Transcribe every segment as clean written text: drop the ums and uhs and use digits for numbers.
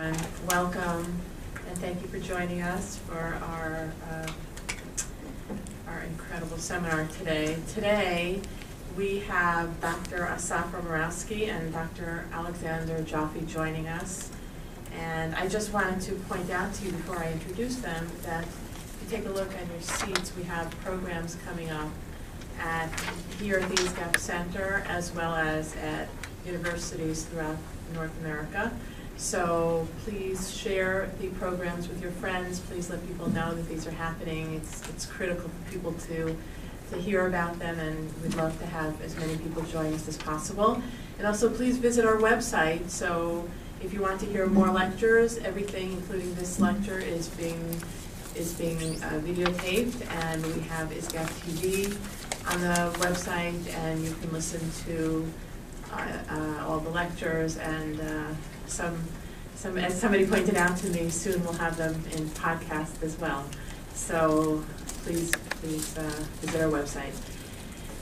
And welcome, and thank you for joining us for our incredible seminar today. Today, we have Dr. Asaf Romirowski and Dr. Joffe joining us. And I just wanted to point out to you before I introduce them that if you take a look at your seats, we have programs coming up here at the ISGAP Center as well as at universities throughout North America. So please share the programs with your friends. Please let people know that these are happening. It's critical for people to hear about them, and we'd love to have as many people join us as possible. And also please visit our website. So if you want to hear more lectures, everything including this lecture is being videotaped, and we have ISGAP TV on the website, and you can listen to all the lectures, and as somebody pointed out to me, soon we'll have them in podcast as well. So please visit our website.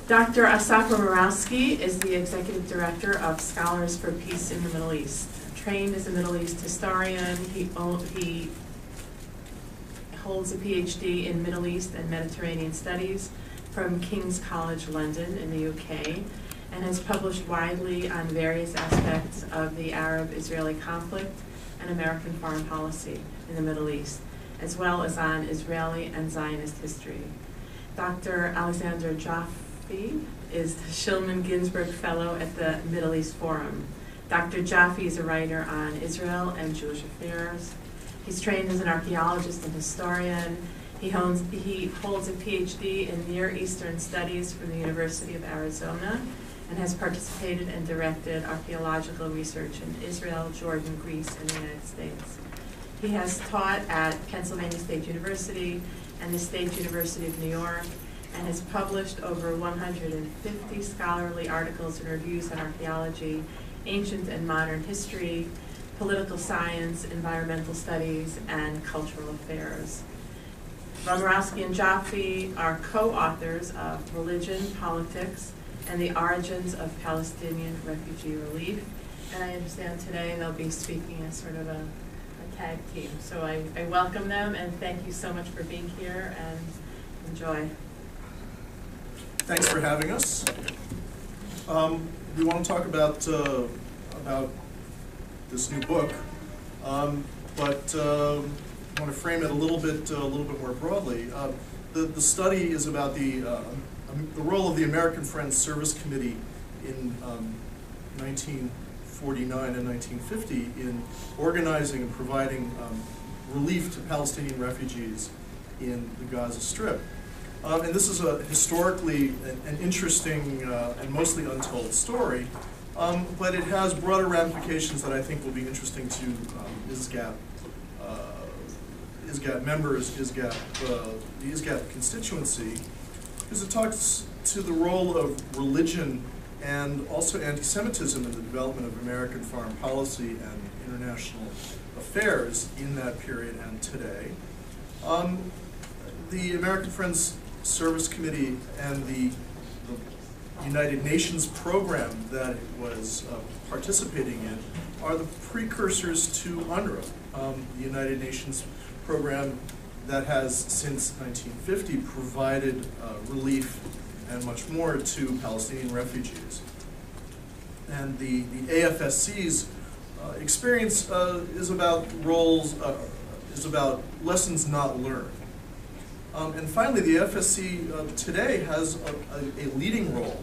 Dr. Asaf Romirowski is the Executive Director of Scholars for Peace in the Middle East. Trained as a Middle East historian, he holds a PhD in Middle East and Mediterranean Studies from King's College London in the UK, and has published widely on various aspects of the Arab-Israeli conflict and American foreign policy in the Middle East, as well as on Israeli and Zionist history. Dr. Joffe is the Shillman-Ginsburg Fellow at the Middle East Forum. Dr. Joffe is a writer on Israel and Jewish affairs. He's trained as an archaeologist and historian. He holds a PhD in Near Eastern Studies from the University of Arizona, and has participated and directed archaeological research in Israel, Jordan, Greece, and the United States. He has taught at Pennsylvania State University and the State University of New York, and has published over 150 scholarly articles and reviews on archaeology, ancient and modern history, political science, environmental studies, and cultural affairs. Romirowsky and Joffe are co-authors of Religion, Politics, and the Origins of Palestinian Refugee Relief. And I understand today they'll be speaking as sort of a tag team. So I welcome them, and thank you so much for being here, and enjoy. Thanks for having us. We want to talk about this new book, but I want to frame it a little bit more broadly. The study is about the role of the American Friends Service Committee in 1949 and 1950 in organizing and providing relief to Palestinian refugees in the Gaza Strip. And this is a historically an interesting and mostly untold story, but it has broader ramifications that I think will be interesting to ISGAP members, the ISGAP constituency, because it talks to the role of religion and also anti-Semitism in the development of American foreign policy and international affairs in that period and today. The American Friends Service Committee and the United Nations program that it was participating in are the precursors to UNRWA, the United Nations program that has since 1950 provided relief and much more to Palestinian refugees. And the AFSC's experience is about lessons not learned. And finally, the AFSC today has a leading role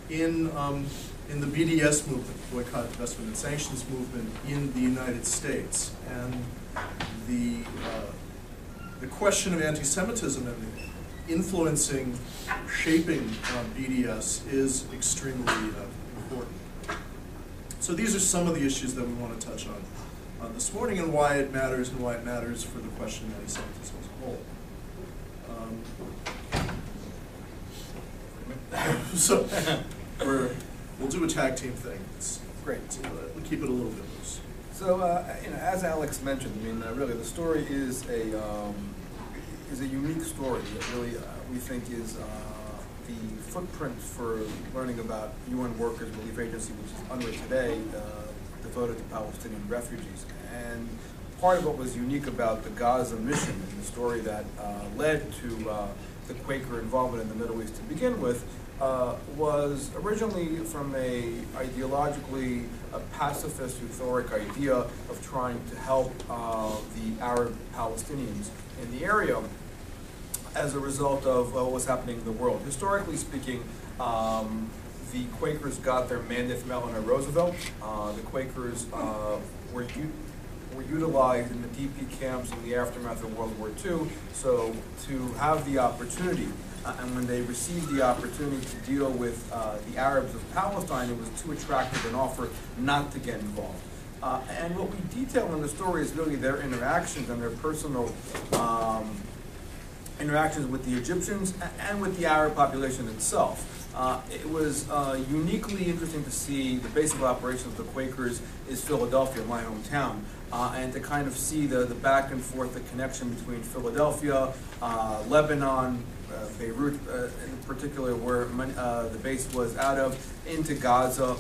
in the BDS movement, Boycott, Divestment, and Sanctions movement in the United States. And the question of anti-Semitism and influencing, shaping BDS is extremely important. So these are some of the issues that we want to touch on this morning, and why it matters, for the question of anti-Semitism as a whole. So we'll do a tag team thing. It's great. We'll keep it a little bit loose. So, as Alex mentioned, I mean, really, the story is a unique story that really we think is the footprint for learning about UN Workers Relief Agency, which is UNRWA today, devoted to Palestinian refugees. And part of what was unique about the Gaza mission and the story that led to the Quaker involvement in the Middle East to begin with was originally from a ideologically pacifist, euphoric idea of trying to help the Arab Palestinians in the area as a result of what was happening in the world. Historically speaking, the Quakers got their mandate from Eleanor Roosevelt. The Quakers were utilized in the DP camps in the aftermath of World War II, so to have the opportunity, and when they received the opportunity to deal with the Arabs of Palestine, it was too attractive an offer not to get involved. And what we detail in the story is really their interactions and their personal interactions with the Egyptians and with the Arab population itself. It was uniquely interesting to see the base of operations of the Quakers is Philadelphia, my hometown, and to kind of see the back and forth, the connection between Philadelphia, Lebanon, Beirut in particular, where the base was out of, into Gaza,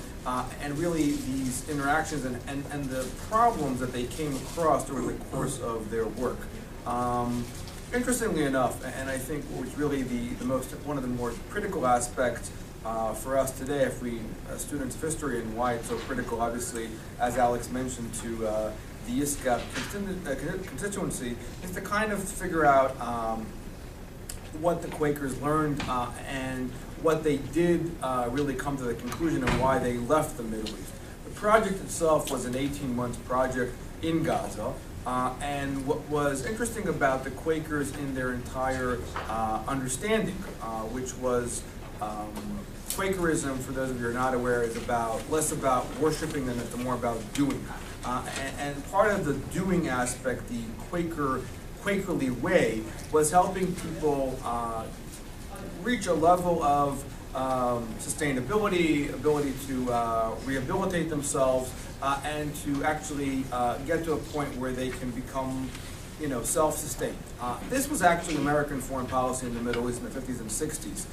and really these interactions and the problems that they came across during the course of their work. Interestingly enough, and I think what's really one of the more critical aspects for us today, if we students of history, and why it's so critical, obviously, as Alex mentioned, to the ISGAP constituency, is to kind of figure out what the Quakers learned and what they did really come to the conclusion and why they left the Middle East. The project itself was an 18-month project in Gaza. And what was interesting about the Quakers in their entire understanding, which was Quakerism, for those of you who are not aware, is less about worshiping than it's more about doing. And part of the doing aspect, the Quakerly way, was helping people reach a level of sustainability, ability to rehabilitate themselves, and to actually get to a point where they can become, self-sustained. This was actually American foreign policy in the Middle East in the 50s and 60s.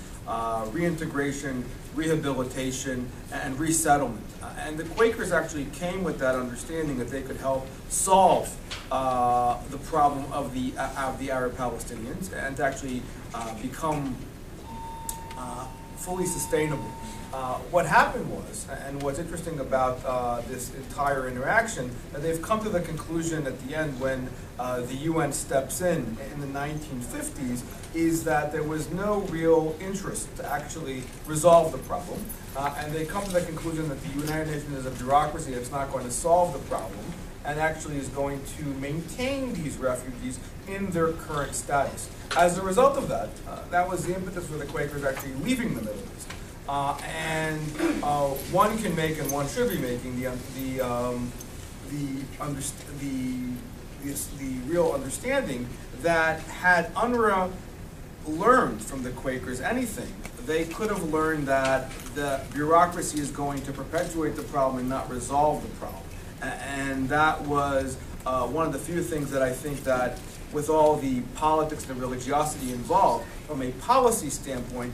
Reintegration, rehabilitation, and resettlement. And the Quakers actually came with that understanding that they could help solve the problem of the Arab Palestinians and to actually become fully sustainable. What happened was, and what's interesting about this entire interaction, that they've come to the conclusion at the end when the UN steps in the 1950s, is that there was no real interest to actually resolve the problem. And they come to the conclusion that the United Nations is a bureaucracy that's not going to solve the problem and actually is going to maintain these refugees in their current status. As a result of that, that was the impetus for the Quakers actually leaving the Middle East. And one can make, and one should be making, the real understanding that had UNRWA learned from the Quakers anything, they could have learned that the bureaucracy is going to perpetuate the problem and not resolve the problem. And that was one of the few things that I think that, with all the politics and the religiosity involved, from a policy standpoint,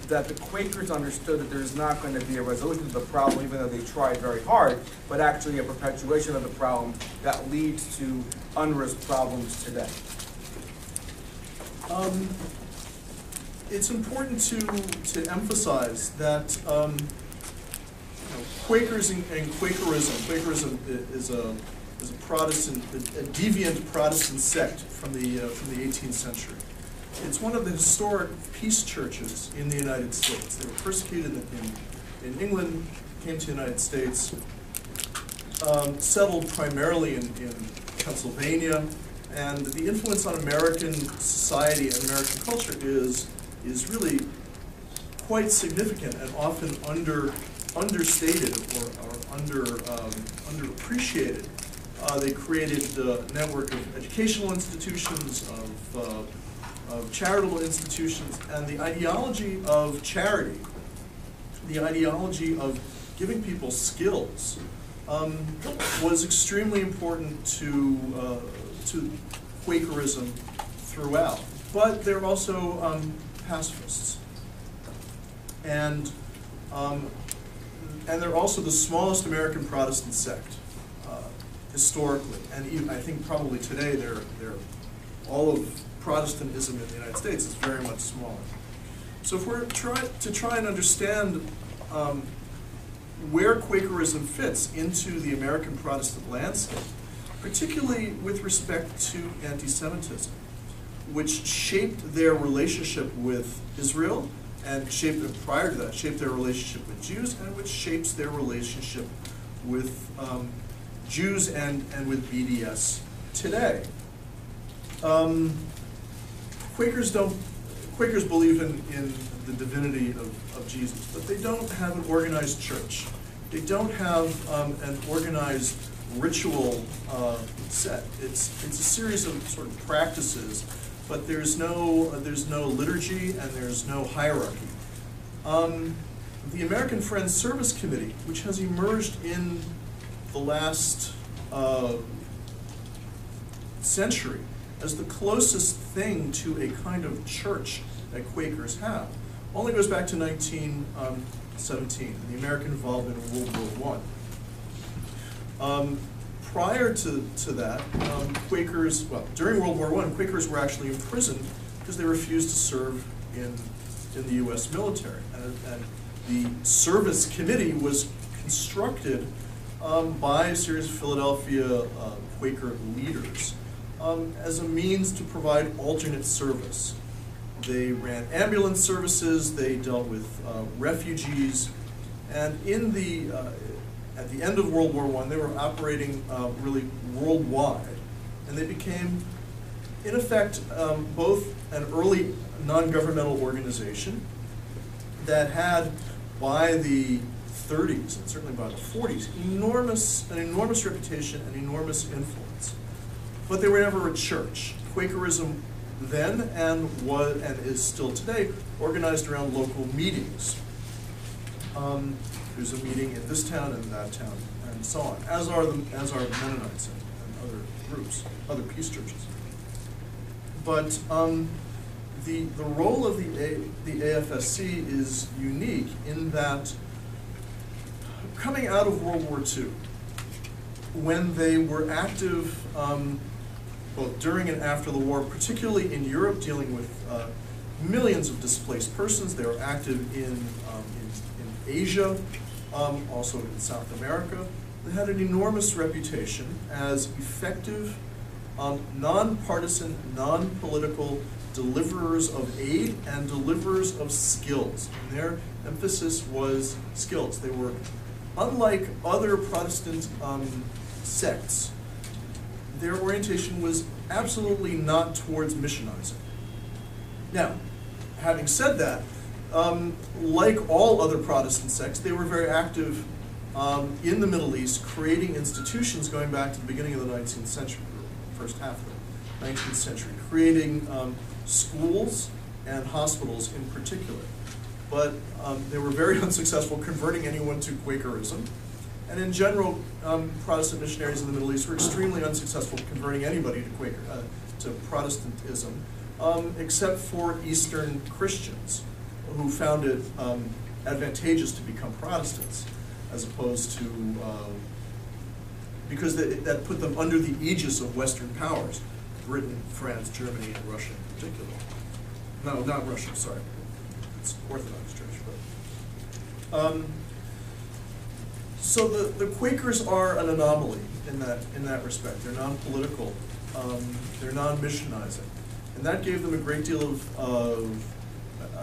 that the Quakers understood that there's not going to be a resolution to the problem, even though they tried very hard, but actually a perpetuation of the problem that leads to UNRWA's problems today. It's important to emphasize that Quakers and Quakerism is a Protestant, a deviant Protestant sect from the 18th century. It's one of the historic peace churches in the United States. They were persecuted in England, came to the United States, settled primarily in Pennsylvania, and the influence on American society and American culture is really quite significant and often understated or underappreciated. They created a network of educational institutions, of charitable institutions, and the ideology of charity, the ideology of giving people skills, was extremely important to Quakerism throughout. But they're also pacifists, and they're also the smallest American Protestant sect. historically, and even, I think probably today all of Protestantism in the United States is very much smaller. So if we're to try and understand where Quakerism fits into the American Protestant landscape, particularly with respect to anti-Semitism, which shaped their relationship with Israel, and prior to that, shaped their relationship with Jews, and which shapes their relationship with Jews and with BDS today. Quakers believe in the divinity of Jesus, but they don't have an organized church. They don't have an organized ritual set. It's a series of sort of practices, but there's no liturgy and there's no hierarchy. The American Friends Service Committee, which has emerged in the last century as the closest thing to a kind of church that Quakers have, only goes back to 1917, and the American involvement in World War I. Prior to that, Quakers, well, during World War I, Quakers were actually imprisoned because they refused to serve in the U.S. military. And the service committee was constructed by a series of Philadelphia Quaker leaders as a means to provide alternate service. They ran ambulance services, they dealt with refugees, and at the end of World War I, they were operating really worldwide, and they became, in effect, both an early non-governmental organization that had, by the 30s and certainly by the 40s, an enormous reputation and enormous influence. But they were never a church. Quakerism then and is still today organized around local meetings. There's a meeting in this town and that town, and so on, as are Mennonites and other groups, other peace churches. But the role of the AFSC is unique in that, coming out of World War II, when they were active both during and after the war, particularly in Europe, dealing with millions of displaced persons, they were active in Asia, also in South America. They had an enormous reputation as effective, non-partisan, non-political deliverers of aid and deliverers of skills. And their emphasis was skills. They were, unlike other Protestant sects, their orientation was absolutely not towards missionizing. Now, having said that, like all other Protestant sects, they were very active in the Middle East, creating institutions going back to the beginning of the 19th century, first half of the 19th century, creating schools and hospitals in particular. But they were very unsuccessful converting anyone to Quakerism. And in general, Protestant missionaries in the Middle East were extremely unsuccessful converting anybody to Protestantism, except for Eastern Christians, who found it advantageous to become Protestants, as opposed to, because that put them under the aegis of Western powers, Britain, France, Germany, and Russia in particular. No, not Russia, sorry. It's Orthodox Church. But, so the Quakers are an anomaly in that respect. They're non-political, they're non-missionizing. And that gave them a great deal of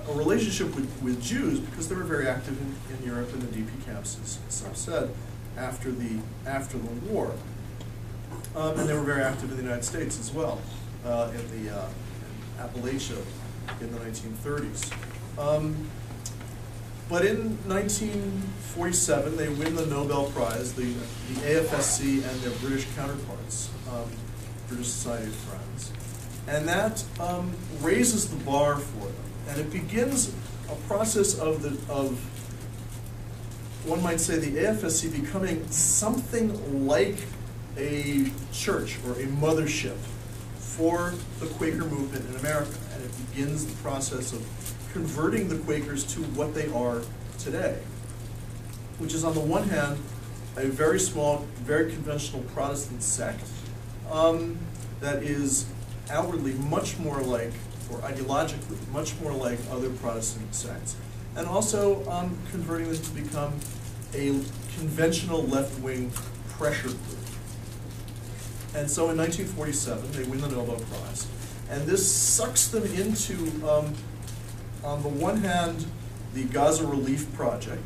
a relationship with Jews, because they were very active in Europe in the DP camps, as some said, after the war. And they were very active in the United States as well, in Appalachia in the 1930s. But in 1947, they win the Nobel Prize, the AFSC and their British counterparts, British Society of Friends. And that raises the bar for them. And it begins a process of one might say, the AFSC becoming something like a church or a mothership for the Quaker movement in America. And it begins the process of converting the Quakers to what they are today, which is, on the one hand, a very small, very conventional Protestant sect that is outwardly much more like, or ideologically, much more like other Protestant sects, and also converting them to become a conventional left-wing pressure group. And so in 1947, they win the Nobel Prize, and this sucks them into, on the one hand, the Gaza Relief Project,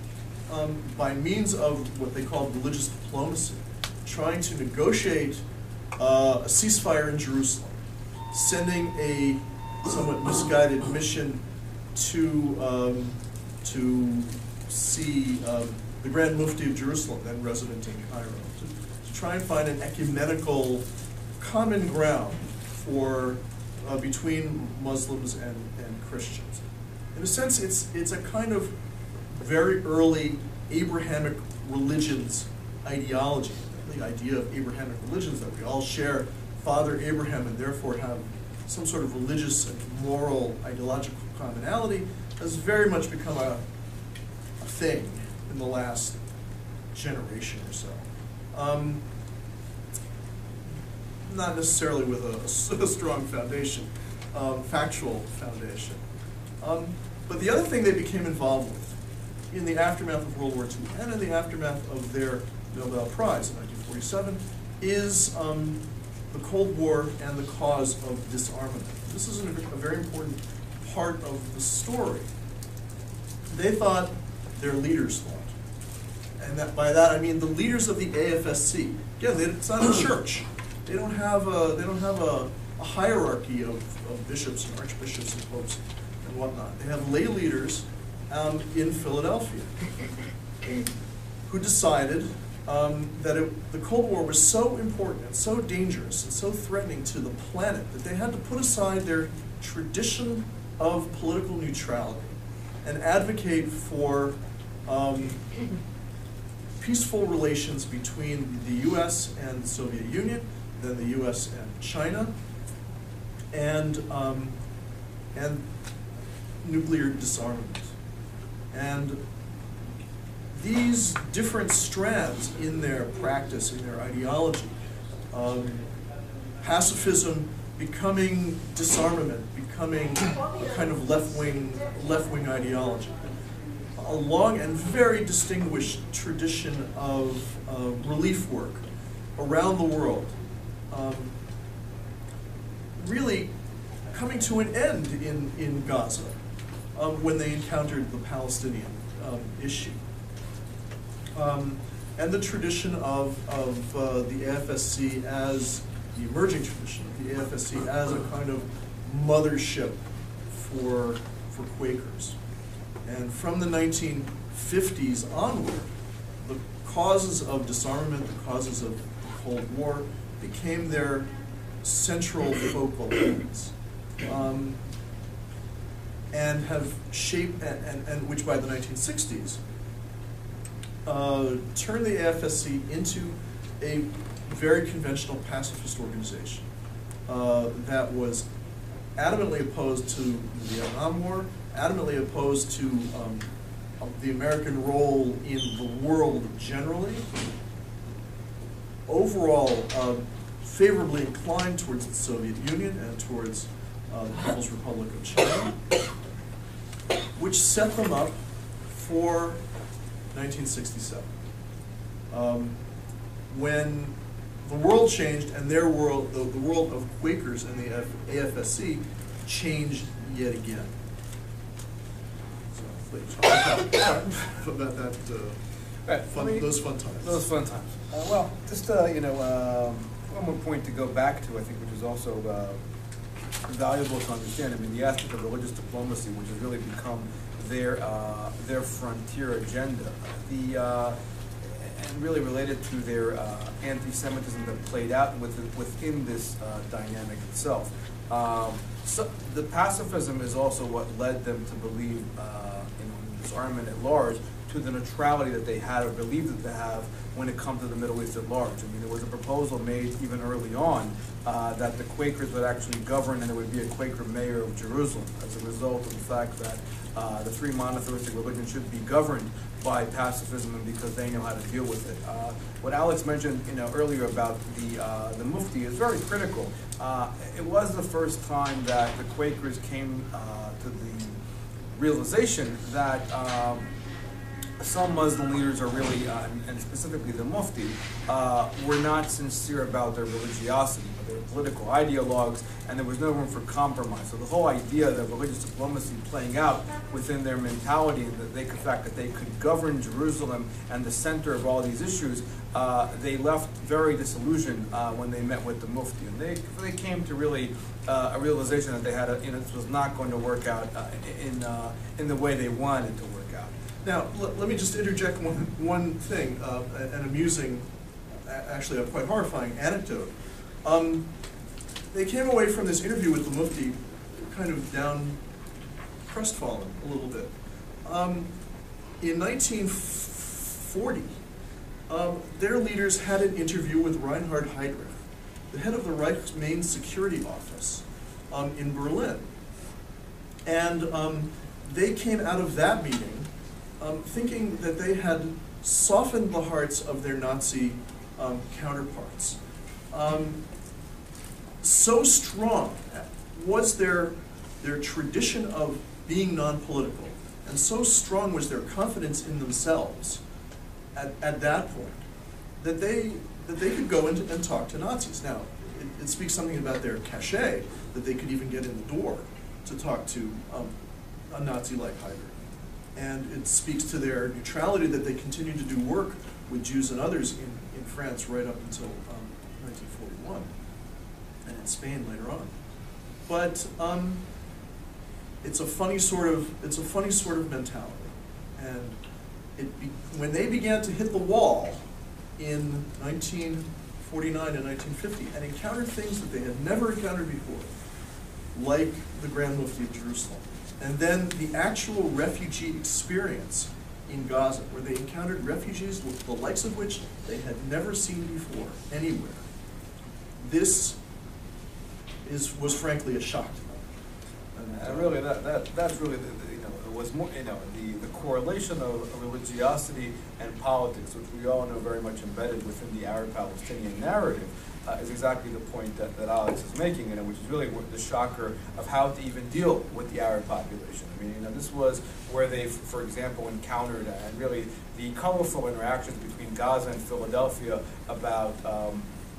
by means of what they called religious diplomacy, trying to negotiate a ceasefire in Jerusalem, sending a somewhat misguided mission to see the Grand Mufti of Jerusalem, then resident in Cairo, to try and find an ecumenical common ground for between Muslims and Christians. In a sense, it's a kind of very early Abrahamic religions ideology, the idea of Abrahamic religions that we all share Father Abraham and therefore have some sort of religious and moral ideological commonality, has very much become a thing in the last generation or so. Not necessarily with a strong foundation, factual foundation. But the other thing they became involved with in the aftermath of World War II and in the aftermath of their Nobel Prize in 1947 is the Cold War and the cause of disarmament. This is a very important part of the story. They thought their leaders thought. And that, by that I mean the leaders of the AFSC. Again, it's not a church. They don't have a hierarchy of bishops and archbishops and popes and whatnot. They have lay leaders in Philadelphia who decided that the Cold War was so important and so dangerous and so threatening to the planet that they had to put aside their tradition of political neutrality and advocate for peaceful relations between the U.S. and the Soviet Union, then the U.S. and China, and nuclear disarmament. And these different strands in their practice, in their ideology, pacifism becoming disarmament, becoming a kind of left-wing ideology, a long and very distinguished tradition of relief work around the world, really coming to an end in Gaza when they encountered the Palestinian issue. And the tradition of the AFSC as, the emerging tradition of the AFSC as a kind of mothership for Quakers. And from the 1950s onward, the causes of disarmament, the causes of the Cold War became their central focal points. And have shaped, and which by the 1960s, turned the AFSC into a very conventional pacifist organization that was adamantly opposed to the Vietnam War, adamantly opposed to the American role in the world generally, overall favorably inclined towards the Soviet Union and towards the People's Republic of China, which set them up for 1967, when the world changed and their world, the world of Quakers and the AFSC, changed yet again. So, about that, those fun times. Those fun times. Well, just one more point to go back to, I think, which is also valuable to understand. I mean, the aspect of religious diplomacy, which has really become their frontier agenda, and really related to their anti-Semitism that played out within this dynamic itself. So the pacifism is also what led them to believe in disarmament at large, to the neutrality that they had or believed that they have when it comes to the Middle East at large. I mean, there was a proposal made even early on that the Quakers would actually govern, and there would be a Quaker mayor of Jerusalem as a result of the fact that the three monotheistic religions should be governed by pacifism, and because they know how to deal with it. What Alex mentioned, earlier about the Mufti is very critical. It was the first time that the Quakers came to the realization that some Muslim leaders are really, and specifically the Mufti, were not sincere about their religiosity, but their political ideologues, and there was no room for compromise. So the whole idea of religious diplomacy playing out within their mentality, and the fact that they could govern Jerusalem and the center of all these issues, they left very disillusioned when they met with the Mufti, and they came to really a realization that they had, this was not going to work out in the way they wanted it to work out. Now, let me just interject one thing, an amusing, actually a quite horrifying anecdote. They came away from this interview with the Mufti kind of down, crestfallen a little bit. In 1940, their leaders had an interview with Reinhard Heydrich, the head of the Reich's main security office in Berlin. And they came out of that meeting thinking that they had softened the hearts of their Nazi counterparts. So strong was their tradition of being non-political, and so strong was their confidence in themselves at that point, that they could go and talk to Nazis. Now, it speaks something about their cachet, that they could even get in the door to talk to a Nazi like Heydrich. And it speaks to their neutrality that they continue to do work with Jews and others in France right up until 1941, and in Spain later on. But it's a funny sort of mentality. And when they began to hit the wall in 1949 and 1950 and encounter things that they had never encountered before, like the Grand Mufti of Jerusalem, and then the actual refugee experience in Gaza, where they encountered refugees the likes of which they had never seen before anywhere. This was frankly a shock to them. And really, that's really it was more the correlation of religiosity and politics, which we all know very much embedded within the Arab-Palestinian narrative, is exactly the point that Alex is making, which is really the shocker of how to even deal with the Arab population. I mean, this was where they, for example, encountered and really the colorful interactions between Gaza and Philadelphia about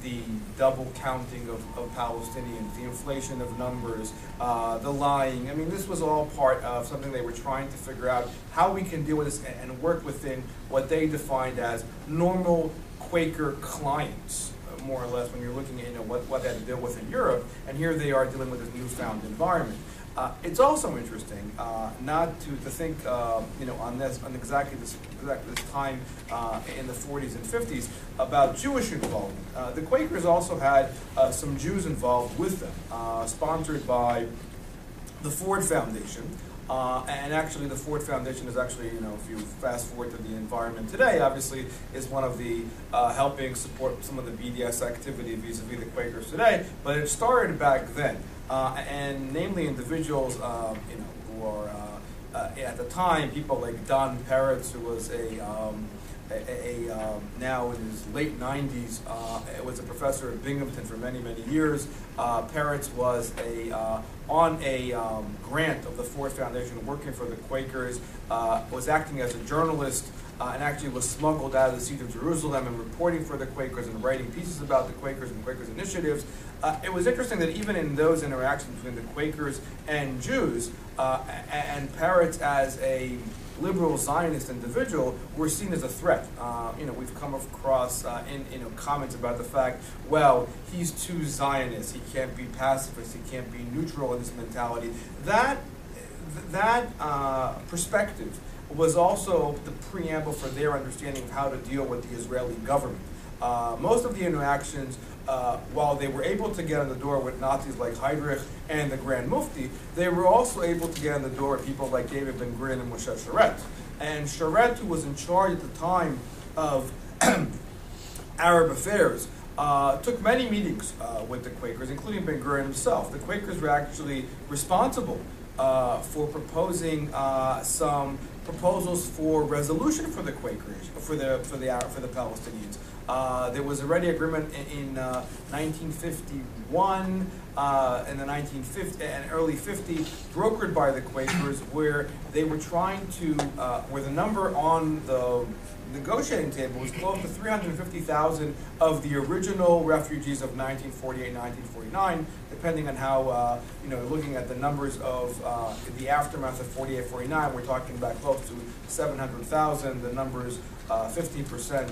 the double counting of Palestinians, the inflation of numbers, the lying. I mean, this was all part of something they were trying to figure out how we can deal with this and work within what they defined as normal Quaker clients, more or less, when you're looking at what they had to deal with in Europe, and here they are dealing with this newfound environment. It's also interesting not to think on exactly this time in the 40s and 50s about Jewish involvement. The Quakers also had some Jews involved with them, sponsored by the Ford Foundation. And actually, the Ford Foundation is actually, if you fast forward to the environment today, obviously is one of the helping support some of the BDS activity vis-a-vis the Quakers today. But it started back then, and namely individuals, who are at the time people like Don Peretz, who was now in his late 90s, was a professor at Binghamton for many, many years. Peretz was on a grant of the Ford Foundation working for the Quakers, was acting as a journalist, and actually was smuggled out of the seat of Jerusalem and reporting for the Quakers and writing pieces about the Quakers and Quakers initiatives. It was interesting that even in those interactions between the Quakers and Jews, and Peretz as a liberal Zionist individual were seen as a threat. We've come across in comments about the fact, well, he's too Zionist, he can't be pacifist, he can't be neutral in this mentality. That perspective was also the preamble for their understanding of how to deal with the Israeli government. Most of the interactions, while they were able to get on the door with Nazis like Heydrich and the Grand Mufti, they were also able to get on the door with people like David Ben-Gurion and Moshe Sharet. And Sharet, who was in charge at the time of Arab affairs, took many meetings with the Quakers, including Ben-Gurion himself. The Quakers were actually responsible for proposing some proposals for resolution for the Quakers, for the Palestinians. There was already agreement in 1951, in the 1950 and early 50s, brokered by the Quakers, where they were trying to, where the number on the negotiating table was close to 350,000 of the original refugees of 1948, 1949, depending on how, looking at the numbers of the aftermath of 48, 49, we're talking about close to 700,000. The numbers, 15%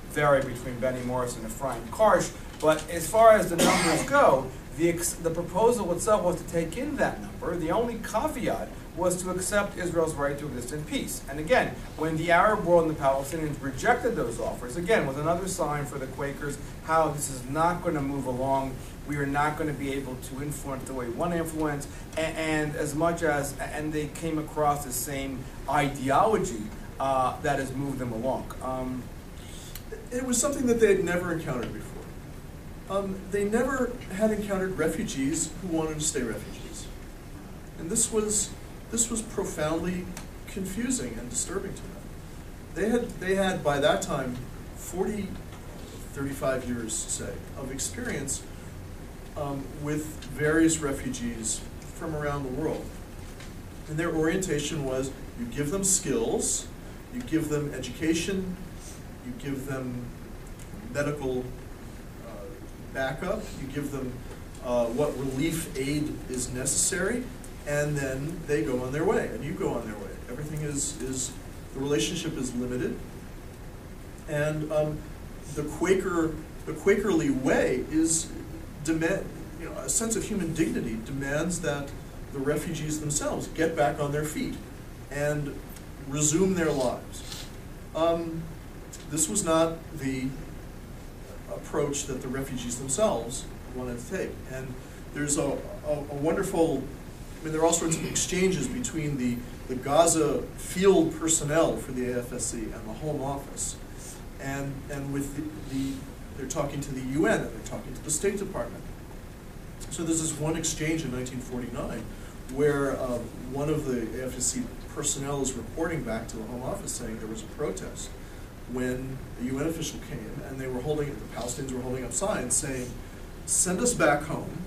vary between Benny Morris and Ephraim Karsh. But as far as the numbers go, the proposal itself was to take in that number. The only caveat was to accept Israel's right to exist in peace. And again, when the Arab world and the Palestinians rejected those offers, again, was another sign for the Quakers how this is not going to move along. We are not going to be able to influence the way we want to influence, and as much as, and they came across the same ideology that has moved them along. It was something that they had never encountered before. They never had encountered refugees who wanted to stay refugees. And this was profoundly confusing and disturbing to them. They had by that time 35 years, say, of experience with various refugees from around the world. And their orientation was, you give them skills, you give them education, you give them medical backup, you give them what relief aid is necessary, and then they go on their way, and you go on their way. Everything is the relationship is limited, and the Quakerly way is a sense of human dignity demands that the refugees themselves get back on their feet and resume their lives. This was not the approach that the refugees themselves wanted to take, and there's a wonderful. There are all sorts of exchanges between the Gaza field personnel for the AFSC and the Home Office, and with they're talking to the UN and they're talking to the State Department. So there's this one exchange in 1949 where one of the AFSC personnel is reporting back to the Home Office saying there was a protest when a UN official came and the Palestinians were holding up signs saying, "Send us back home,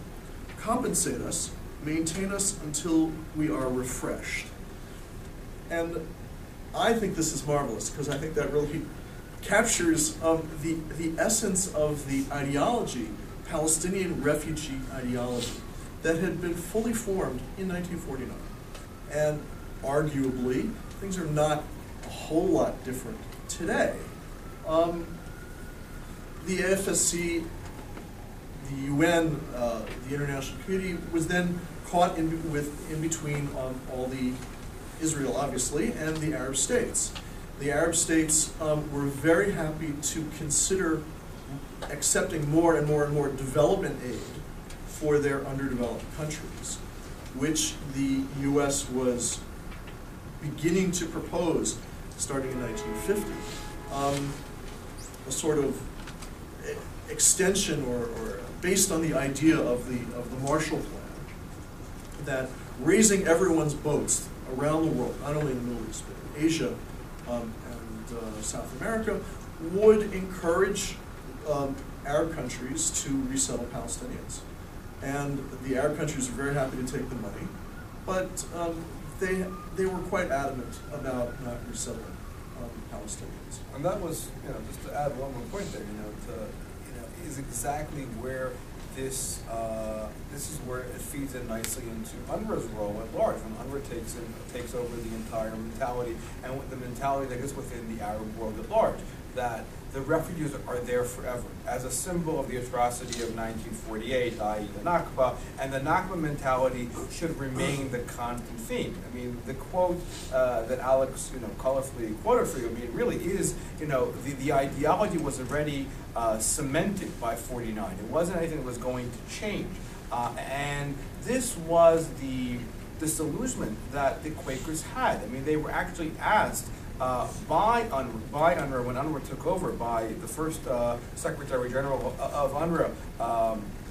compensate us, maintain us until we are refreshed." And I think this is marvelous because I think that really captures the essence of the ideology, Palestinian refugee ideology, that had been fully formed in 1949. And arguably, things are not a whole lot different today. The AFSC, the UN, the international community was then caught in between all the Israel, obviously, and the Arab states. The Arab states were very happy to consider accepting more and more and more development aid for their underdeveloped countries, which the U.S. was beginning to propose starting in 1950. A sort of extension or based on the idea of the Marshall Plan, that raising everyone's boats around the world, not only in the Middle East, but in Asia and South America, would encourage Arab countries to resettle Palestinians. And the Arab countries were very happy to take the money, but they were quite adamant about not resettling Palestinians. And that was, just to add one more point there, is exactly where this is where it feeds in nicely into UNRWA's role at large. When UNRWA takes over the entire mentality, and the mentality that is within the Arab world at large, that the refugees are there forever, as a symbol of the atrocity of 1948, i.e. the Nakba, and the Nakba mentality should remain the constant theme. I mean, the quote that Alex, colorfully quoted for you, really is, the ideology was already cemented by 49. It wasn't anything that was going to change. And this was the disillusionment that the Quakers had. I mean, they were actually asked by UNRWA, when UNRWA took over, by the first Secretary General of UNRWA,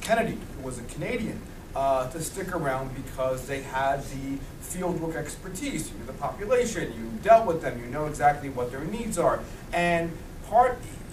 Kennedy, who was a Canadian, to stick around because they had the fieldwork expertise. You knew the population, you dealt with them, you know exactly what their needs are. And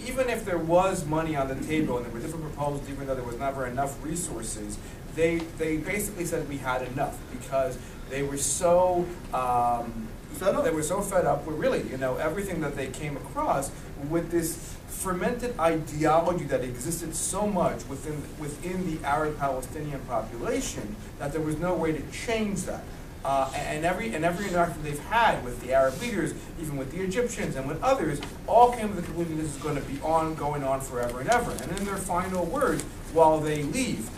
even if there was money on the table and there were different proposals, even though there was never enough resources, they basically said we had enough because they were so fed up with really, everything that they came across with this fermented ideology that existed so much within the Arab Palestinian population that there was no way to change that. And every interaction they've had with the Arab leaders, even with the Egyptians and with others, all came to the conclusion this is going to be going on forever and ever. And in their final words, while they leave,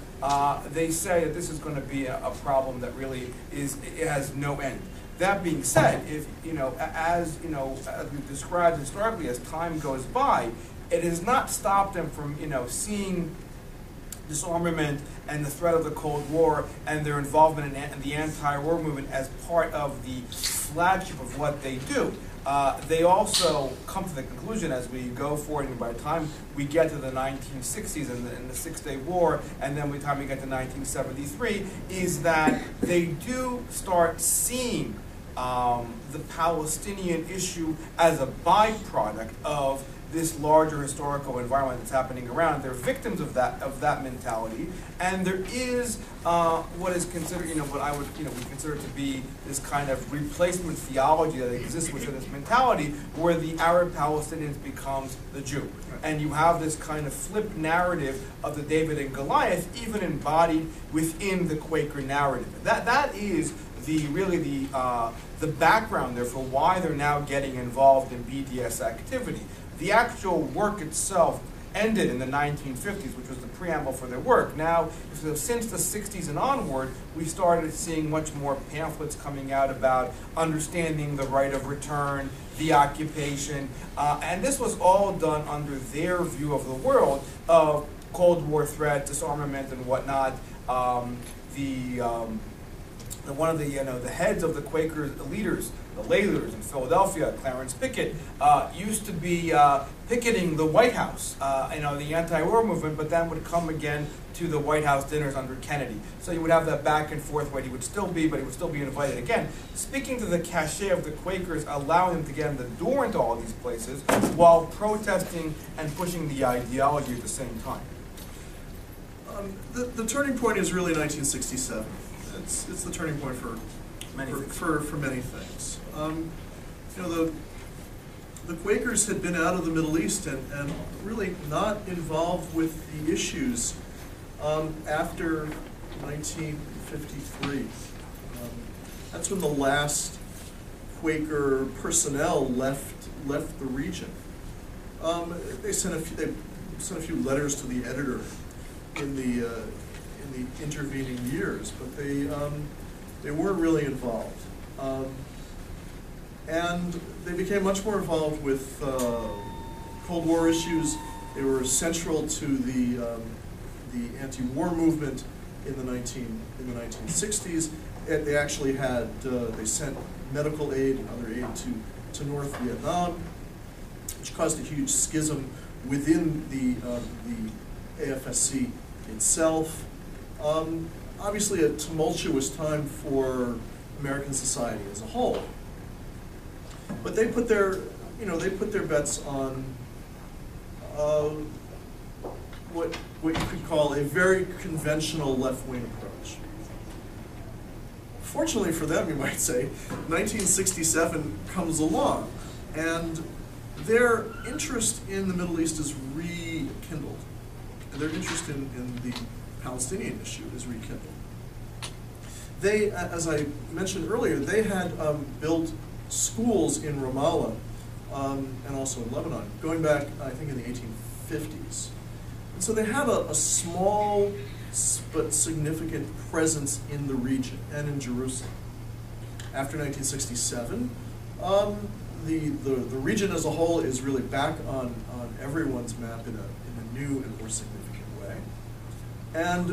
they say that this is going to be a problem that really it has no end. That being said, as we've described historically, as time goes by, it has not stopped them from seeing disarmament and the threat of the Cold War and their involvement in the anti-war movement as part of the flagship of what they do. They also come to the conclusion as we go forward, and by the time we get to the 1960s and the Six-Day War, and then by the time we get to 1973, is that they do start seeing the Palestinian issue as a byproduct of this larger historical environment that's happening around. They're victims of that mentality, and there is what is considered, what I would, we consider to be this kind of replacement theology that exists within this mentality, where the Arab Palestinians becomes the Jew, and you have this kind of flipped narrative of the David and Goliath, even embodied within the Quaker narrative. That is the background there for why they're now getting involved in BDS activity. The actual work itself ended in the 1950s, which was the preamble for their work. Now, since the 60s and onward, we started seeing much more pamphlets coming out about understanding the right of return, the occupation, and this was all done under their view of the world of Cold War threat, disarmament, and whatnot. One of the heads of the Quaker leaders, the lay leaders in Philadelphia, Clarence Pickett, used to be picketing the White House, the anti-war movement, but then would come again to the White House dinners under Kennedy. So you would have that back and forth where he would still be, but he would still be invited again, speaking to the cachet of the Quakers, allowing them to get in the door into all these places while protesting and pushing the ideology at the same time. The turning point is really 1967. It's the turning point for many things. The Quakers had been out of the Middle East and really not involved with the issues after 1953. That's when the last Quaker personnel left the region. They sent a few letters to the editor in the intervening years, but they weren't really involved, and they became much more involved with Cold War issues. They were central to the anti-war movement in the 1960s. They actually had they sent medical aid and other aid to North Vietnam, which caused a huge schism within the AFSC itself. Obviously a tumultuous time for American society as a whole. But they put their bets on what you could call a very conventional left-wing approach. Fortunately for them, you might say, 1967 comes along, and their interest in the Middle East is rekindled, and their interest in the Palestinian issue is rekindled. They, as I mentioned earlier, they had built schools in Ramallah and also in Lebanon, going back, I think, in the 1850s. And so they had a small but significant presence in the region and in Jerusalem. After 1967, the region as a whole is really back on everyone's map in a new and more significant way. And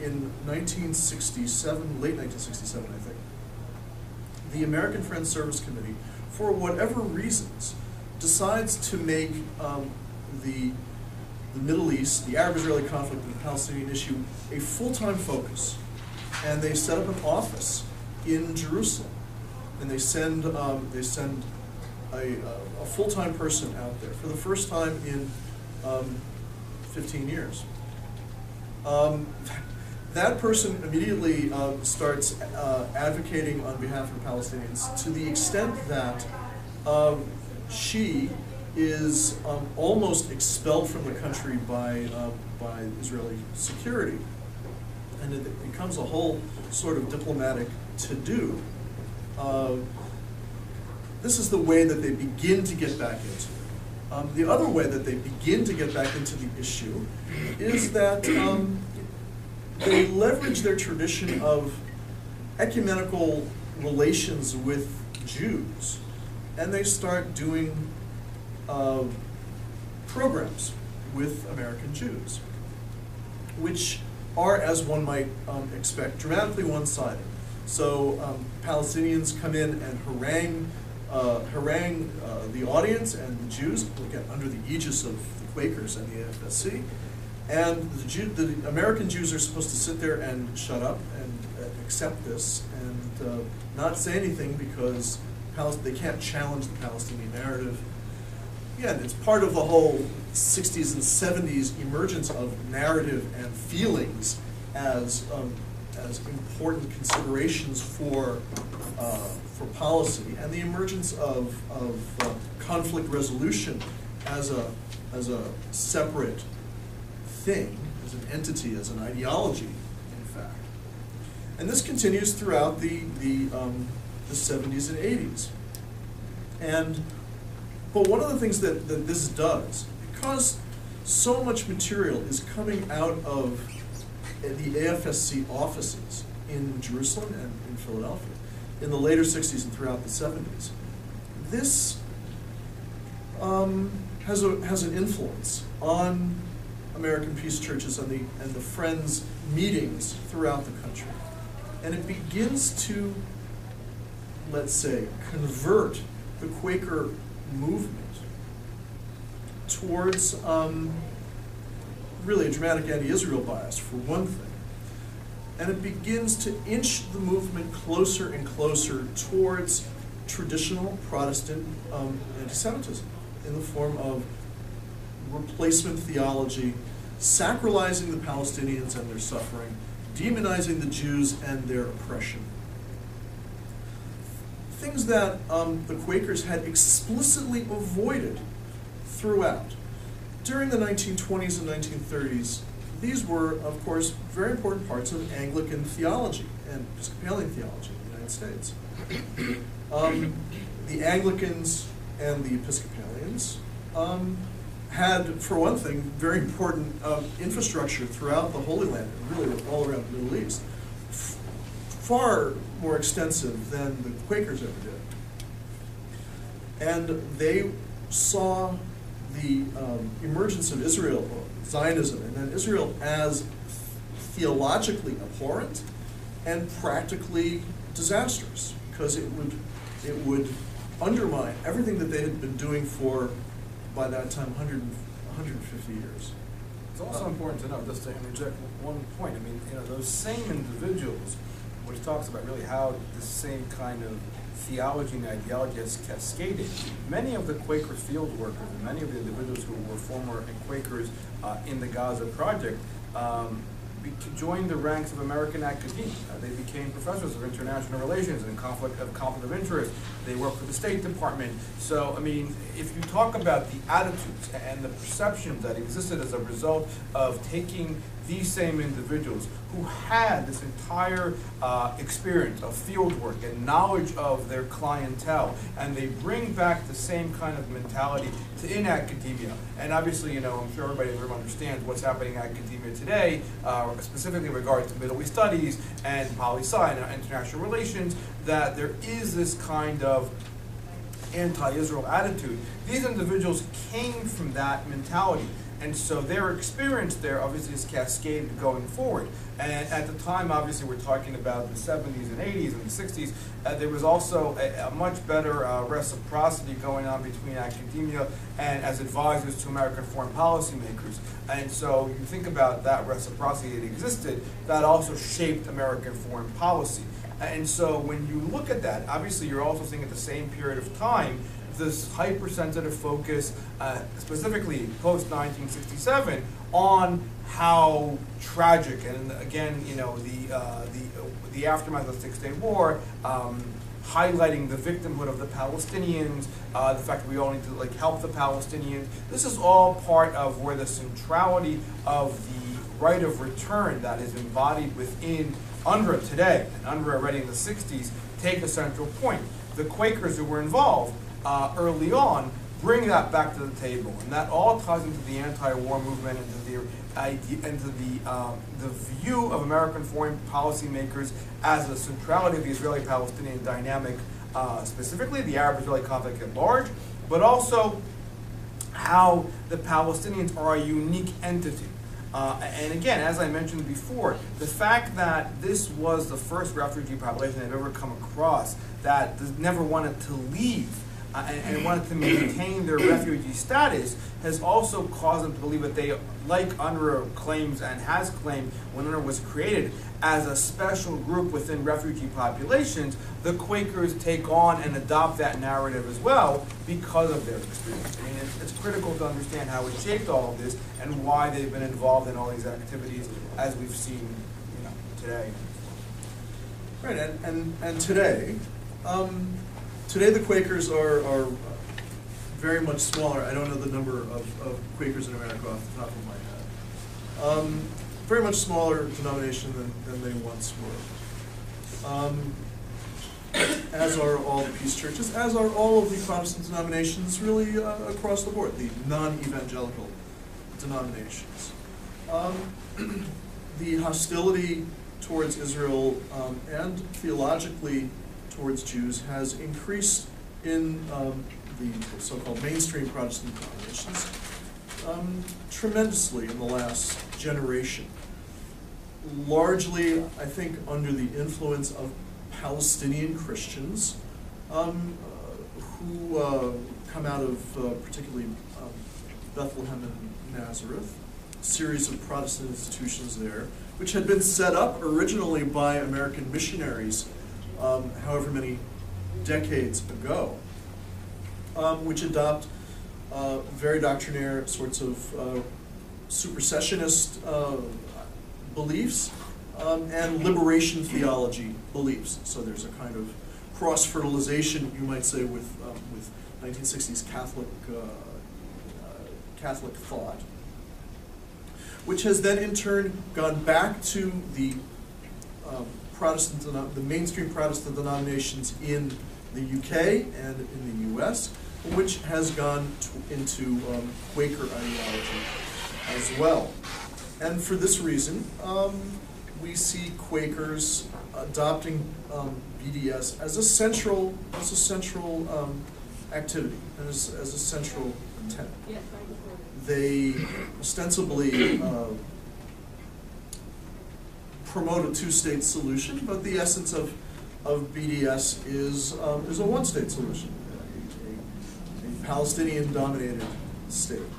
in 1967, late 1967, I think, the American Friends Service Committee, for whatever reasons, decides to make the Middle East, the Arab-Israeli conflict and the Palestinian issue, a full-time focus. And they set up an office in Jerusalem. And they send a full-time person out there for the first time in 15 years. That person immediately starts advocating on behalf of Palestinians to the extent that she is almost expelled from the country by Israeli security. And it becomes a whole sort of diplomatic to-do. This is the way that they begin to get back into it. The other way that they begin to get back into the issue is that they leverage their tradition of ecumenical relations with Jews, and they start doing programs with American Jews, which are, as one might expect, dramatically one-sided. So Palestinians come in and harangue the audience and the Jews, again, under the aegis of the Quakers and the AFSC. And the American Jews are supposed to sit there and shut up and accept this and not say anything because they can't challenge the Palestinian narrative. Again, it's part of the whole 60s and 70s emergence of narrative and feelings as important considerations for policy, and the emergence of conflict resolution as a separate thing, as an entity, as an ideology, in fact. And this continues throughout the 70s and 80s. But one of the things that this does, because so much material is coming out of the AFSC offices in Jerusalem and in Philadelphia in the later 60s and throughout the 70s, this has an influence on American peace churches and the Friends meetings throughout the country. And it begins to, let's say, convert the Quaker movement towards really a dramatic anti-Israel bias, for one thing. And it begins to inch the movement closer and closer towards traditional Protestant anti-Semitism in the form of replacement theology, sacralizing the Palestinians and their suffering, demonizing the Jews and their oppression. Things that the Quakers had explicitly avoided throughout. During the 1920s and 1930s, these were, of course, very important parts of Anglican theology and Episcopalian theology in the United States. The Anglicans and the Episcopalians had, for one thing, very important infrastructure throughout the Holy Land, and really all around the Middle East, far more extensive than the Quakers ever did. And they saw the emergence of Israel, or Zionism, and then Israel as theologically abhorrent and practically disastrous, because it would undermine everything that they had been doing for, by that time, 150 years. It's also important to know, just to interject one point, I mean, those same individuals, which talks about really how the same kind of theology and ideology has cascaded. Many of the Quaker field workers and many of the individuals who were former Quakers in the Gaza Project joined the ranks of American academia. They became professors of international relations and conflict of interest. They worked for the State Department. So, I mean, if you talk about the attitudes and the perceptions that existed as a result of taking these same individuals who had this entire experience of field work and knowledge of their clientele, and they bring back the same kind of mentality in academia. And obviously, I'm sure everybody in the room understands what's happening in academia today, specifically in regards to Middle East studies and poli-sci and international relations, that there is this kind of anti-Israel attitude. These individuals came from that mentality. And so their experience there obviously is cascaded going forward. And at the time, obviously, we're talking about the 70s and 80s and the 60s. There was also a much better reciprocity going on between academia and as advisors to American foreign policymakers. And so you think about that reciprocity that existed, that also shaped American foreign policy. And so when you look at that, obviously you're also seeing at the same period of time this hypersensitive focus, specifically post-1967, on how tragic, and again, you know, the aftermath of the Six-Day War, highlighting the victimhood of the Palestinians, the fact that we all need to help the Palestinians. This is all part of where the centrality of the right of return that is embodied within UNRWA today, and UNRWA already in the 60s, take a central point. The Quakers who were involved early on bring that back to the table, and that all ties into the anti-war movement, into the view of American foreign policymakers as the centrality of the Israeli-Palestinian dynamic, specifically the Arab-Israeli conflict at large, but also how the Palestinians are a unique entity. And again, as I mentioned before, the fact that this was the first refugee population I've ever come across that never wanted to leave and wanted to maintain their refugee status has also caused them to believe that they, like UNRWA claims and has claimed when UNRWA was created, as a special group within refugee populations, the Quakers take on and adopt that narrative as well because of their experience. I mean, it's critical to understand how it shaped all of this and why they've been involved in all these activities as we've seen, you know, today. Right, and today, today the Quakers are very much smaller. I don't know the number of Quakers in America off the top of my head. Very much smaller denomination than they once were. As are all the peace churches, as are all of the Protestant denominations really across the board, the non-evangelical denominations. The hostility towards Israel and theologically towards Jews has increased in the so-called mainstream Protestant denominations tremendously in the last generation. Largely, I think, under the influence of Palestinian Christians who come out of particularly Bethlehem and Nazareth, a series of Protestant institutions there, which had been set up originally by American missionaries however many decades ago, which adopt very doctrinaire sorts of supersessionist beliefs and liberation theology beliefs. So there's a kind of cross-fertilization, you might say, with 1960s Catholic thought, which has then in turn gone back to the the mainstream Protestant denominations in the UK and in the US, which has gone into Quaker ideology as well. And for this reason, we see Quakers adopting BDS as a central activity, and as a central intent. They ostensibly promote a two-state solution, but the essence of BDS is a one-state solution, a Palestinian-dominated state.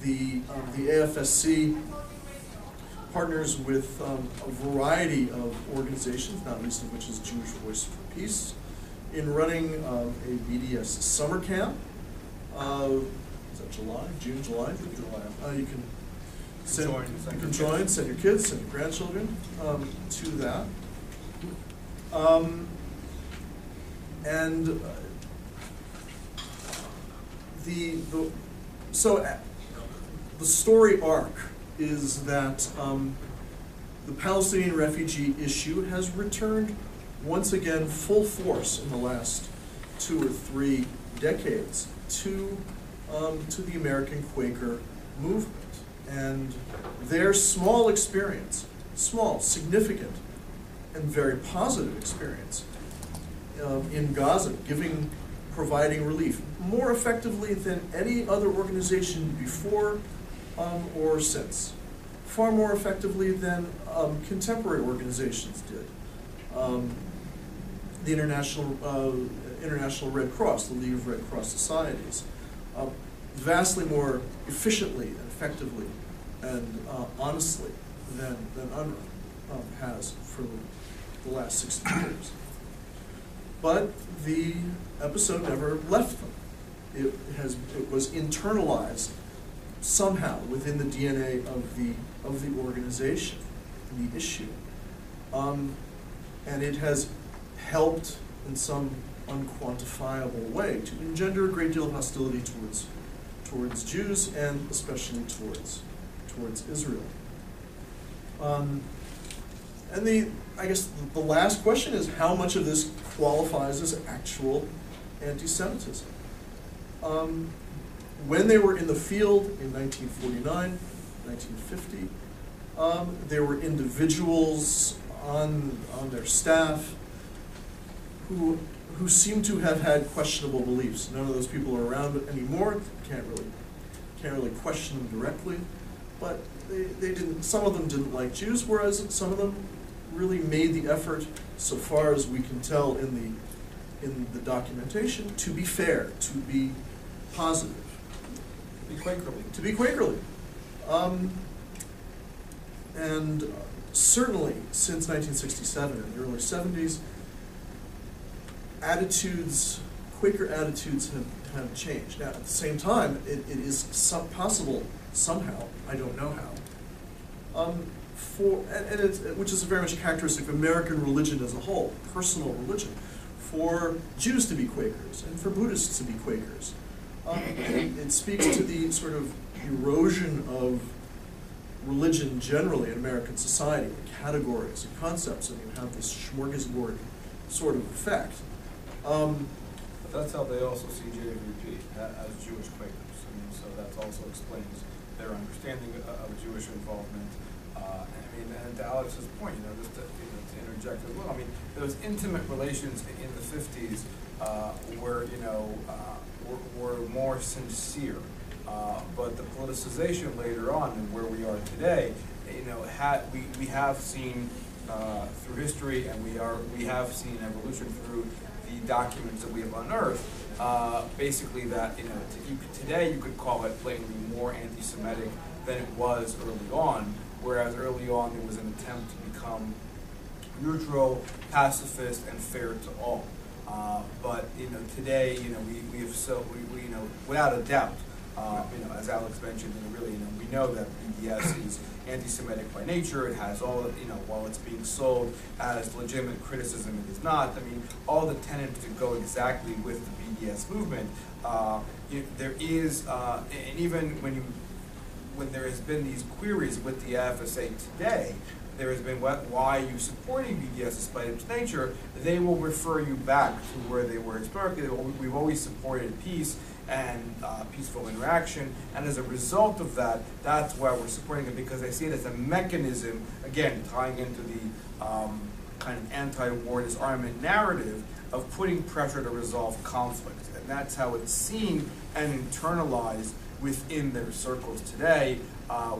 The AFSC partners with a variety of organizations, not least of which is Jewish Voice for Peace, in running a BDS summer camp. Is that July? June, July? You can join, send your kids, send your grandchildren to that. And the story arc is that the Palestinian refugee issue has returned once again full force in the last 2 or 3 decades to the American Quaker movement. And their small experience, small, significant, and very positive experience in Gaza, providing relief more effectively than any other organization before or since, far more effectively than contemporary organizations did. The International Red Cross, the League of Red Cross Societies, vastly more efficiently and effectively and honestly than UNRWA has for the last 60 years. But the episode never left them. It was internalized somehow within the DNA of the organization, the issue, and it has helped in some unquantifiable way to engender a great deal of hostility towards Jews and especially towards Israel. And I guess the last question is how much of this qualifies as actual anti-Semitism? When they were in the field in 1949, 1950, there were individuals on their staff who seem to have had questionable beliefs. None of those people are around anymore. Can't really question them directly, but they didn't. Some of them didn't like Jews, whereas some of them really made the effort, so far as we can tell in the documentation, to be fair, to be positive, To be Quakerly. To be Quakerly. And certainly since 1967 and the early 70s, Quaker attitudes have changed. Now, at the same time, it is possible somehow, I don't know how, which is very much a characteristic of American religion as a whole, personal religion, for Jews to be Quakers and for Buddhists to be Quakers. It speaks to the sort of erosion of religion generally in American society, the categories and concepts, and you have this smorgasbord sort of effect. But that's how they also see JVP as Jewish Quakers. I mean, so that also explains their understanding of Jewish involvement. And to Alex's point, just to interject as well. I mean, those intimate relations in the 50s were more sincere. But the politicization later on, and where we are today, we have seen through history, and we have seen evolution through the documents that we have unearthed. Basically, that today you could call it blatantly more anti-Semitic than it was early on. Whereas early on there was an attempt to become neutral, pacifist, and fair to all. But today we have without a doubt. As Alex mentioned, we know that BDS is anti-Semitic by nature. It has all, while it's being sold as legitimate criticism, it is not. I mean, all the tenets that go exactly with the BDS movement. There is, and even when there has been these queries with the FSA today, there has been why are you supporting BDS despite its nature, they will refer you back to where they were historically. We've always supported peace and peaceful interaction, and as a result of that, that's why we're supporting it, because they see it as a mechanism, again, tying into the kind of anti-war disarmament narrative of putting pressure to resolve conflict. And that's how it's seen and internalized within their circles today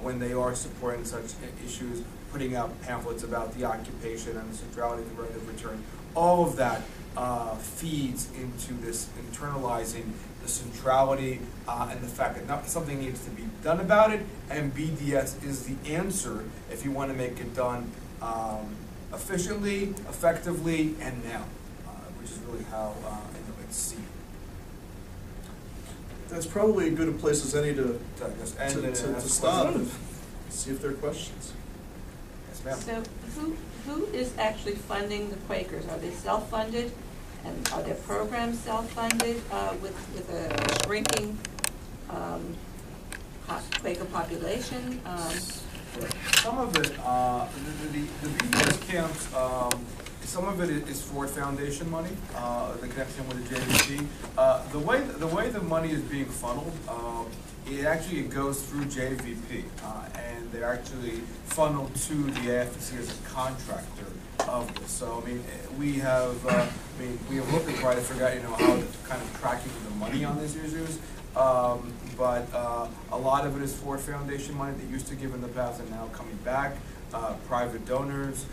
when they are supporting such issues, putting out pamphlets about the occupation and the centrality of the right of return. All of that feeds into this internalizing the centrality and the fact that something needs to be done about it, and BDS is the answer if you want to make it done efficiently, effectively, and now, which is really how it's seen. That's probably as good a place as any to stop and see if there are questions. Yes, ma'am. So who is actually funding the Quakers? Are they self-funded? And are their programs self-funded with a shrinking Quaker population? Some of it, the BDS camps, some of it is Ford Foundation money, the connection with the JVP. The way the money is being funneled, it goes through JVP, and they're actually funneled to the AFC as a contractor of this. So I mean, we have looked to try to figure out how the kind of tracking the money on these issues. but a lot of it is for foundation money that used to give in the past and now coming back, private donors,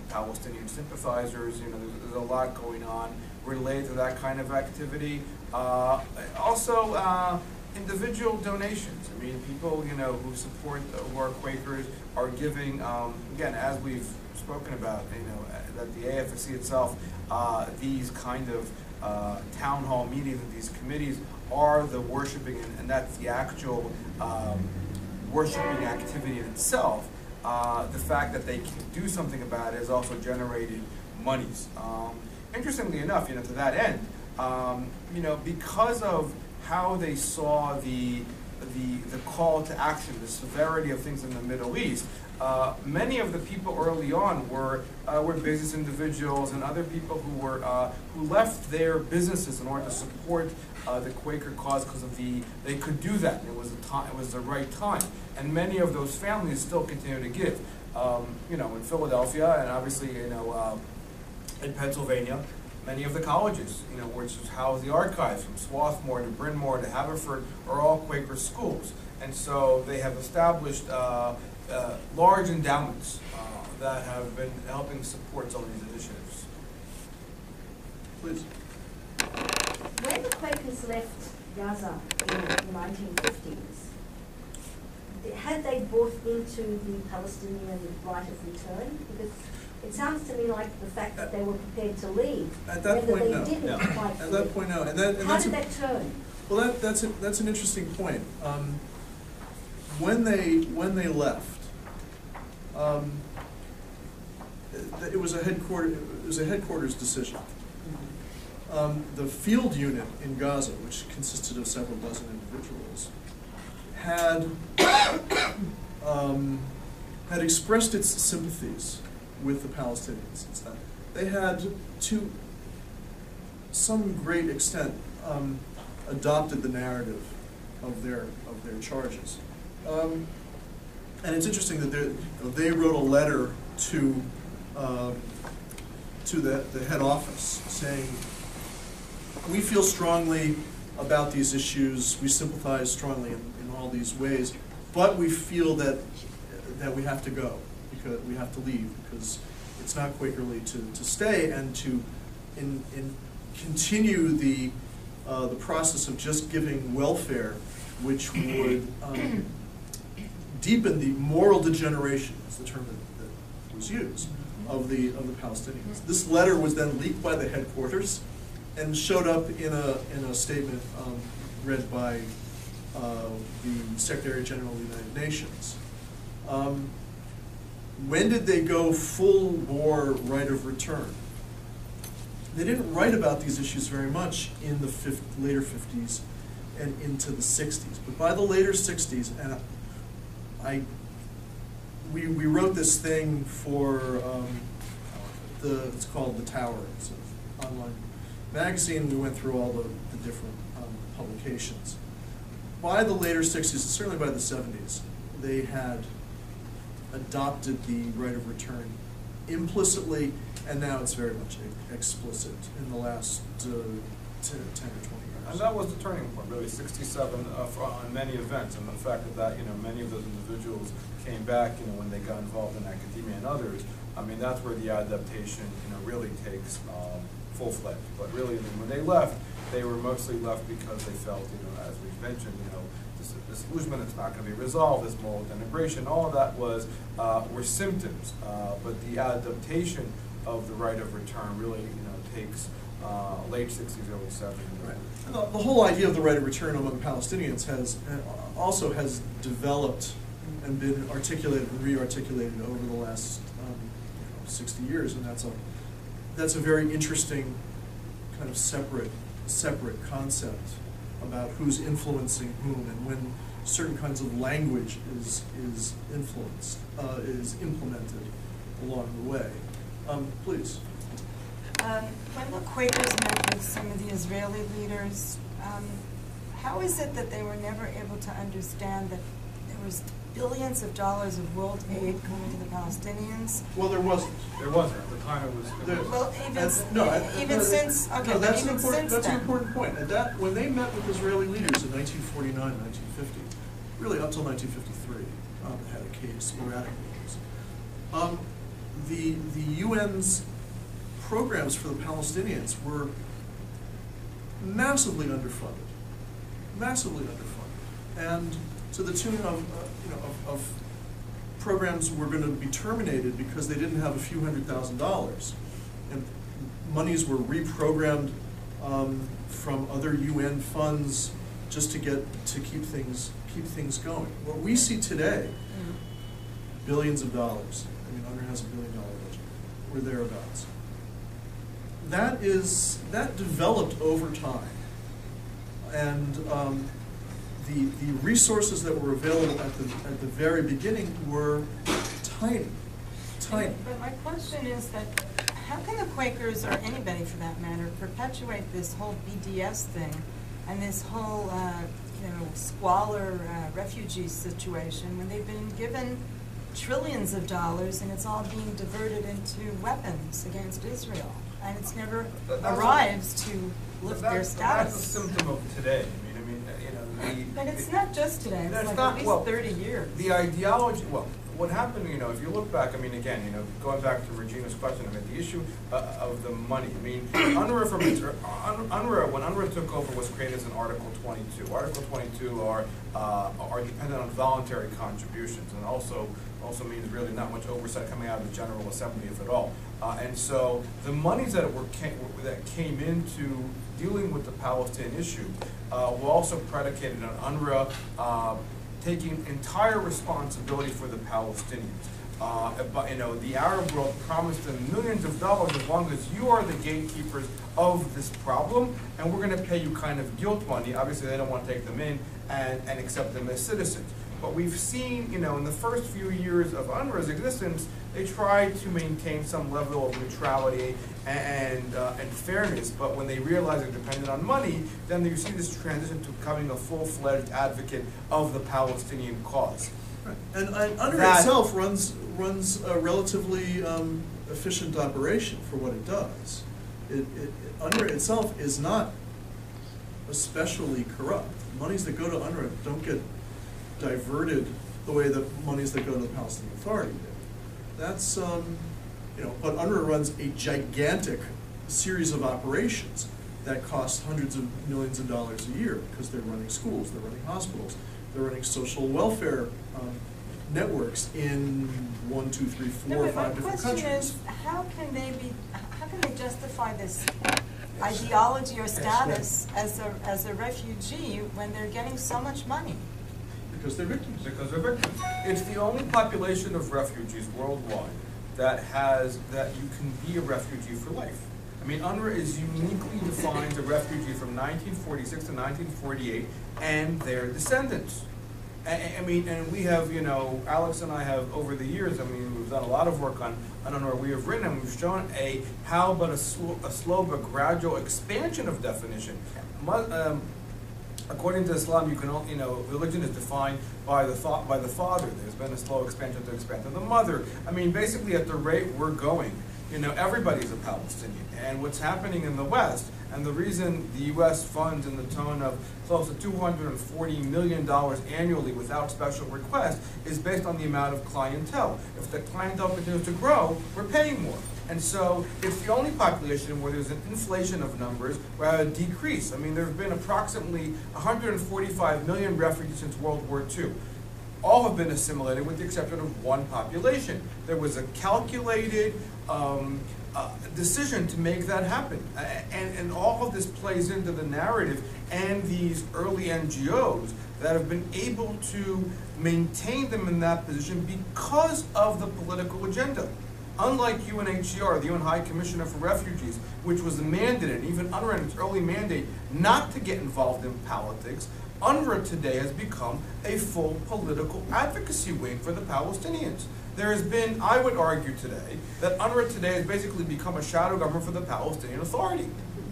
Palestinian sympathizers. You know, there's a lot going on related to that kind of activity. Also, individual donations. I mean, people, you know, who support, who are Quakers, are giving, again, as we've spoken about, you know, that the AFSC itself, these kind of town hall meetings and these committees are the worshiping, and that's the actual worshiping activity in itself. The fact that they can do something about it has also generated monies. Interestingly enough, you know, to that end, you know, because of how they saw the call to action, the severity of things in the Middle East, many of the people early on were business individuals and other people who left their businesses in order to support the Quaker cause because of they could do that, and it was the right time. And many of those families still continue to give. You know, in Philadelphia, and obviously, you know, in Pennsylvania, many of the colleges, you know, which house the archives, from Swarthmore to Bryn Mawr to Haverford, are all Quaker schools. And so they have established large endowments that have been helping support some of these initiatives. Please. When the Quakers left Gaza in the 1950s, had they bought into the Palestinian right of return? Because it sounds to me like the fact that they were prepared to leave. At that point, no. Didn't No. quite At that point, no. And how did that turn? Well, that's an interesting point. When they left, it was a headquarters decision. The field unit in Gaza, which consisted of several dozen individuals, had expressed its sympathies with the Palestinians. It's that they had, to some great extent, adopted the narrative of their charges. And it's interesting that they wrote a letter to the head office saying, we feel strongly about these issues, we sympathize strongly in all these ways, but we feel that we have to go, because we have to leave, because it's not Quakerly to stay and to continue the process of just giving welfare, which would deepen the moral degeneration, is the term that was used, of the Palestinians. This letter was then leaked by the headquarters and showed up in a statement read by the Secretary General of the United Nations. When did they go full-bore right of return? They didn't write about these issues very much in the later 50s and into the 60s. But by the later 60s, and we wrote this thing for it's called The Tower. It's an online magazine. We went through all the different publications. By the later 60s, and certainly by the 70s, they had adopted the right of return implicitly, and now it's very much explicit in the last 10 or 20 years. And that was the turning point, really, 67 on many events, and the fact that you know, many of those individuals came back, you know, when they got involved in academia and others. I mean, that's where the adaptation, you know, really takes full-fledged. But really, when they left, they were mostly left because they felt, you know, as we've mentioned, you know, this disillusionment, it's not going to be resolved, this moral denigration, all of that were symptoms. But the adaptation of the right of return really, you know, takes late 60s, early 70s. Right. And the whole idea of the right of return among Palestinians has developed and been articulated and re-articulated over the last 60 years, and that's a very interesting kind of separate concept about who's influencing whom and when certain kinds of language is influenced, is implemented along the way. Please. When the Quakers met with some of the Israeli leaders, how is it that they were never able to understand that there was billions of dollars of world aid coming to the Palestinians? Well, there wasn't. There wasn't. At the time it was. Well, even since, okay, no, but that's even since that's an then. important point. And that, when they met with Israeli leaders in 1949, 1950, really up till 1953, they had a case, sporadic meetings. The UN's programs for the Palestinians were massively underfunded, and to the tune of of programs were going to be terminated because they didn't have a few $100,000, and monies were reprogrammed from other UN funds just to keep things going. What we see today, billions of dollars. I mean, UNRWA has $1 billion budget, or thereabouts. That developed over time, and the resources that were available at the very beginning were tiny. But my question is that how can the Quakers, or anybody for that matter, perpetuate this whole BDS thing and this whole squalor refugee situation when they've been given trillions of dollars and it's all being diverted into weapons against Israel, and it's never arrives to lift their status? That's a symptom of today. But it's not just today. It's like at least 30 years. The ideology. Well, what happened? If you look back, again, going back to Regina's question, the issue of the money. UNRWA when UNRWA took over was created as an Article 22. Article 22 are dependent on voluntary contributions, and also means really not much oversight coming out of the General Assembly, if at all. And so the monies that came into dealing with the Palestinian issue were also predicated on UNRWA taking entire responsibility for the Palestinians. But the Arab world promised them millions of dollars as long as you are the gatekeepers of this problem, and we're going to pay you kind of guilt money. Obviously, they don't want to take them in and accept them as citizens. But we've seen, in the first few years of UNRWA's existence, they tried to maintain some level of neutrality and fairness. But when they realize they're dependent on money, then you see this transition to becoming a full-fledged advocate of the Palestinian cause. Right. And UNRWA itself runs a relatively efficient operation for what it does. UNRWA itself is not especially corrupt. Monies that go to UNRWA don't get diverted the way the monies that go to the Palestinian Authority do. That's, but UNRWA runs a gigantic series of operations that cost hundreds of millions of dollars a year because they're running schools, they're running hospitals, they're running social welfare networks in 1, 2, 3, 4, 5 different countries. My question is, how can they justify this ideology or status as a refugee when they're getting so much money? Because they're victims. It's the only population of refugees worldwide that you can be a refugee for life. UNRWA is uniquely defined a refugee from 1946 to 1948 and their descendants. And we have, Alex and I have over the years, we've done a lot of work on UNRWA. We have written and we've shown how but a slow but gradual expansion of definition. According to Islam, you can religion is defined by the father. There's been a slow expansion to expand to the mother. Basically at the rate we're going, everybody's a Palestinian. And what's happening in the West, and the reason the U.S. funds in the tone of close to $240 million annually without special request, is based on the amount of clientele. If the clientele continues to grow, we're paying more. And so it's the only population where there's an inflation of numbers, where a decrease. There have been approximately 145 million refugees since World War II. All have been assimilated with the exception of one population. There was a calculated decision to make that happen. And all of this plays into the narrative and these early NGOs that have been able to maintain them in that position because of the political agenda. Unlike UNHCR, the UN High Commissioner for Refugees, which was mandated, even UNRWA in its early mandate, not to get involved in politics, UNRWA today has become a full political advocacy wing for the Palestinians. There has been, I would argue today, that UNRWA today has basically become a shadow government for the Palestinian Authority.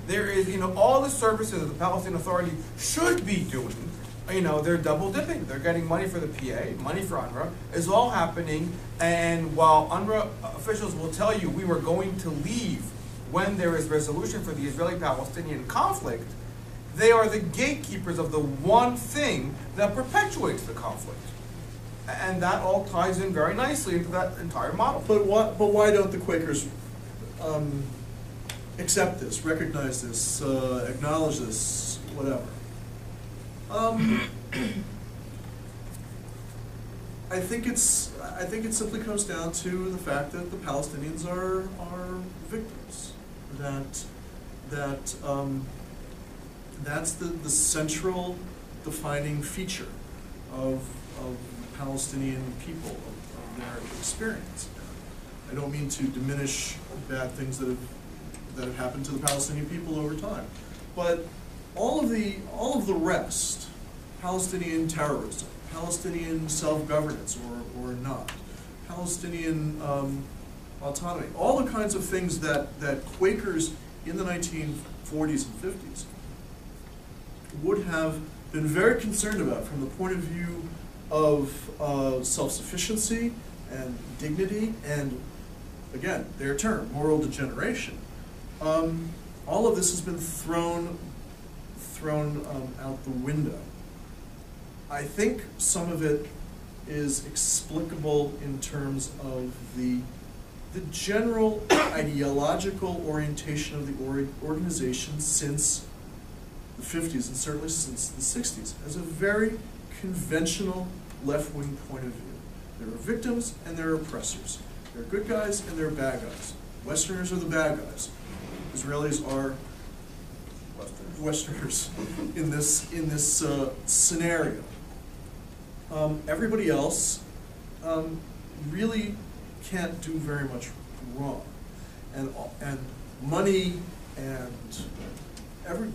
There is, all the services that the Palestinian Authority should be doing, they're double dipping. They're getting money for the PA, money for UNRWA. It's all happening, and while UNRWA officials will tell you we were going to leave when there is resolution for the Israeli-Palestinian conflict, they are the gatekeepers of the one thing that perpetuates the conflict. And that all ties in very nicely into that entire model. But why don't the Quakers accept this, recognize this, acknowledge this, whatever? I think it simply comes down to the fact that the Palestinians are victims. That's the central defining feature of the Palestinian people, of their experience. I don't mean to diminish bad things that have happened to the Palestinian people over time, but all of the rest, Palestinian terrorism, Palestinian self-governance or not, Palestinian autonomy, all the kinds of things that Quakers in the 1940s and 50s would have been very concerned about from the point of view of self-sufficiency and dignity and, again, their term, moral degeneration. All of this has been thrown out the window. I think some of it is explicable in terms of the general ideological orientation of the organization since the 50s and certainly since the 60s as a very conventional left-wing point of view. There are victims and there are oppressors. There are good guys and there are bad guys. Westerners are the bad guys. Israelis are Westerners in this scenario. Everybody else really can't do very much wrong, and money and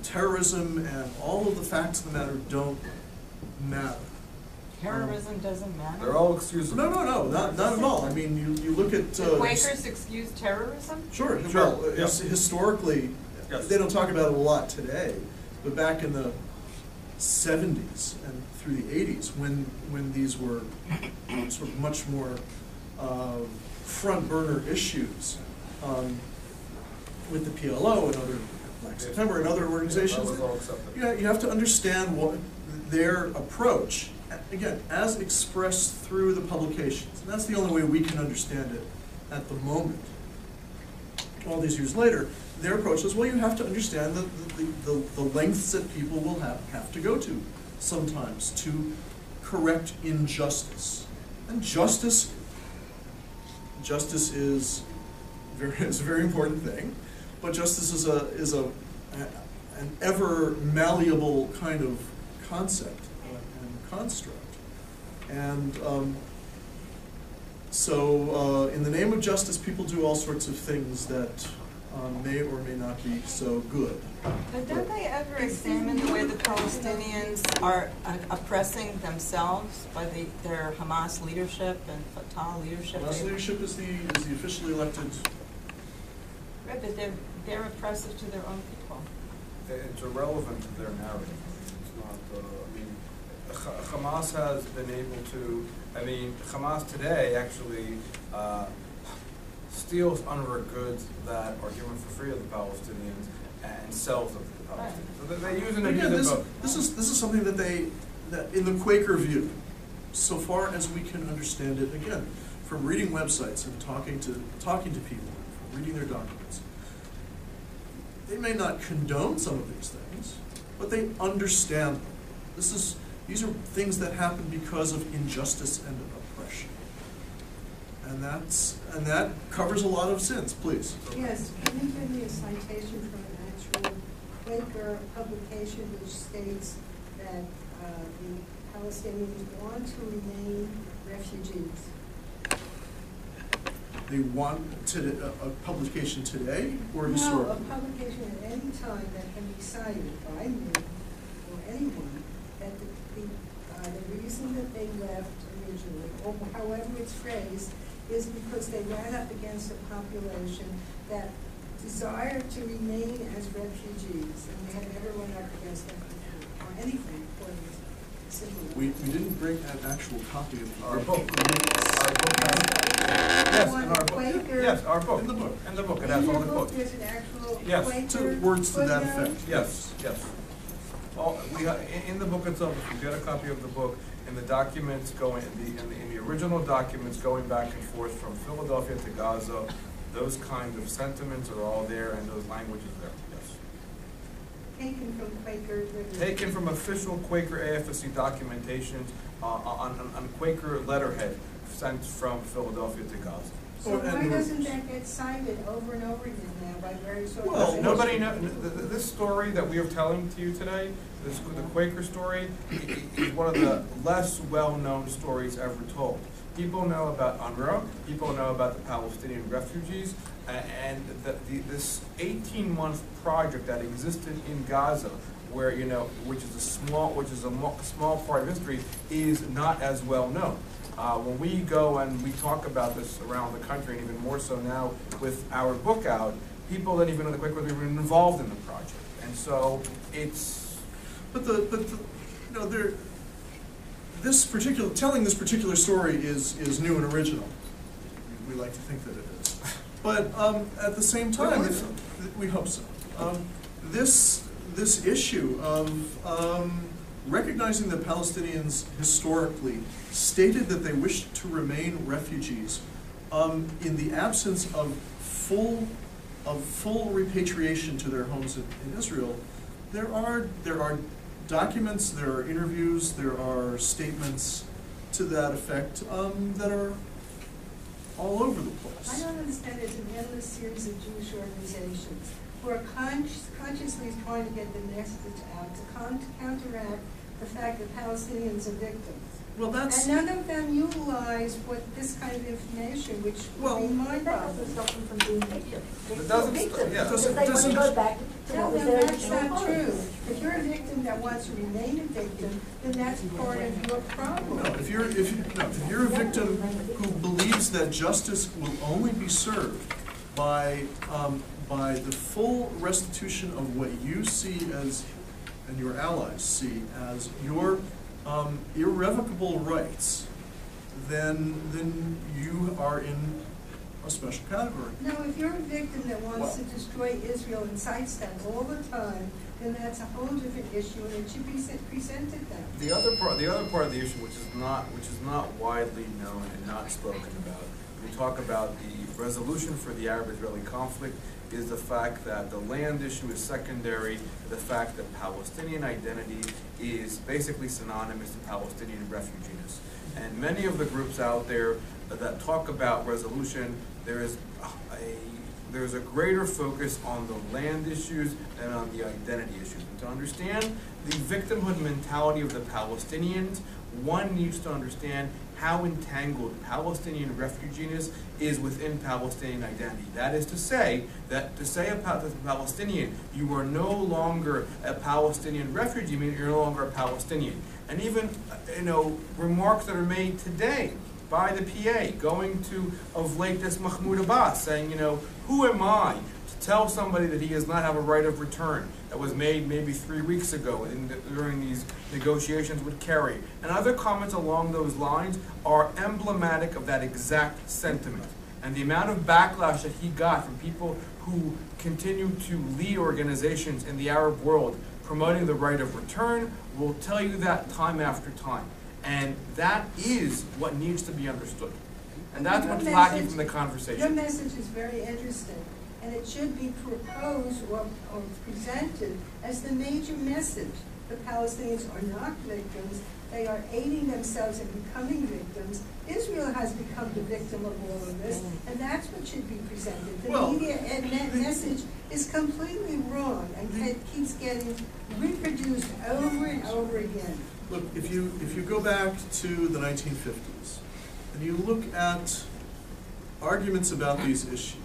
terrorism and all of the facts of the matter don't matter. Terrorism doesn't matter? They're all excusable. No, not at all. I mean, you look at the Quakers excuse terrorism? Sure. Well, historically, yes. They don't talk about it a lot today, but back in the 70s and through the 80s, when these were sort of much more front burner issues with the PLO and other Black September and other organizations, you have to understand what their approach, again, as expressed through the publications. And that's the only way we can understand it at the moment. All these years later, their approach is, well, you have to understand the lengths that people will have to go to sometimes to correct injustice. And justice is a very important thing, but justice is an ever malleable kind of concept and construct. And so in the name of justice, people do all sorts of things that may or may not be so good. But don't they ever examine the way the Palestinians are oppressing themselves by their Hamas leadership and Fatah leadership? Hamas leadership is the officially elected. Right, but they're oppressive to their own people. It's irrelevant to their narrative. It's not, Hamas has been able to, Hamas today actually steals UNRWA goods that are given for free to the Palestinians and sells them to the Palestinians. So they use and Again, abuse them. this is something that in the Quaker view, so far as we can understand it, again, from reading websites and talking to people, from reading their documents, they may not condone some of these things, but they understand them. These are things that happen because of injustice and oppression. And that covers a lot of sins, please. Yes, can you give me a citation from an actual Quaker publication which states that the Palestinians want to remain refugees? They want a publication today or No, historically? a publication at any time that can be cited by me or anyone that the reason that they left originally, or however it's phrased, is because they ran up against a population that desired to remain as refugees, and they had never run up against them before, or anything according to them. similar. We didn't bring an actual copy of Our book. minutes. Our book has, yes, in our book. Yes, our book. In the book. In the book, it In has your all the book, quotes. there's an actual Yes. Quaker Words to that footnote? effect. Yes, yes. All, in the book itself, if you get a copy of the book, in the documents going, in the original documents going back and forth from Philadelphia to Gaza, those kinds of sentiments are all there and those languages there, yes. Taken from Quaker literature. Taken from official Quaker AFSC documentations on Quaker letterhead sent from Philadelphia to Gaza. So why doesn't that get cited over and over again now by various Well, organizations? Nobody knows. This story that we are telling to you today, the Quaker story, is one of the less well-known stories ever told. People know about UNRWA, people know about the Palestinian refugees, and this 18-month project that existed in Gaza, where which is a small part of history, is not as well known. When we go and we talk about this around the country, and even more so now with our book out, people don't even know the Quakers were involved in the project, and so it's. Telling this particular story is new and original. We like to think that it is, but at the same time, we hope so. This issue of recognizing that Palestinians historically stated that they wished to remain refugees in the absence of full repatriation to their homes in Israel. There are documents, there are interviews, there are statements to that effect that are all over the place. I don't understand. There's an endless series of Jewish organizations who are consciously trying to get the message out to counteract the fact that Palestinians are victims. Well, that's. And none of them utilize this kind of information, which would be That doesn't mind-boggling. stop them from being victims. They're It still doesn't victims. stop- yeah. Because they want to go back to No, what was no, their that's original not home. true. If you're a victim that wants to remain a victim, then that's part of your problem. No, if you're a victim who believes that justice will only be served by the full restitution of what you see as, and your allies see as your irrevocable rights, then you are in a special category. No, if you're a victim that wants to destroy Israel and cites them all the time, then that's a whole different issue, and it should be presented then. The other part of the issue, which is not widely known and not spoken about, we talk about the resolution for the Arab-Israeli conflict, is the fact that the land issue is secondary to the fact that Palestinian identity is basically synonymous to Palestinian refugees. And many of the groups out there that talk about resolution, there's a greater focus on the land issues than on the identity issues. And to understand the victimhood mentality of the Palestinians, one needs to understand how entangled Palestinian refugees is within Palestinian identity. That is to say, that to say about the Palestinian, you are no longer a Palestinian refugee, meaning you're no longer a Palestinian. And even, remarks that are made today by the PA, going to of late this Mahmoud Abbas, saying, who am I to tell somebody that he does not have a right of return? That was made maybe 3 weeks ago during these negotiations with Kerry. And other comments along those lines are emblematic of that exact sentiment. And the amount of backlash that he got from people who continue to lead organizations in the Arab world promoting the right of return will tell you that time after time. And that is what needs to be understood. And that's what's lacking from the conversation. Your message is very interesting, and it should be proposed or presented as the major message. The Palestinians are not victims. They are aiding themselves in becoming victims. Israel has become the victim of all of this, and that's what should be presented. The media and that message is completely wrong, and it keeps getting reproduced over and over again. Look, if you go back to the 1950s and you look at arguments about these issues,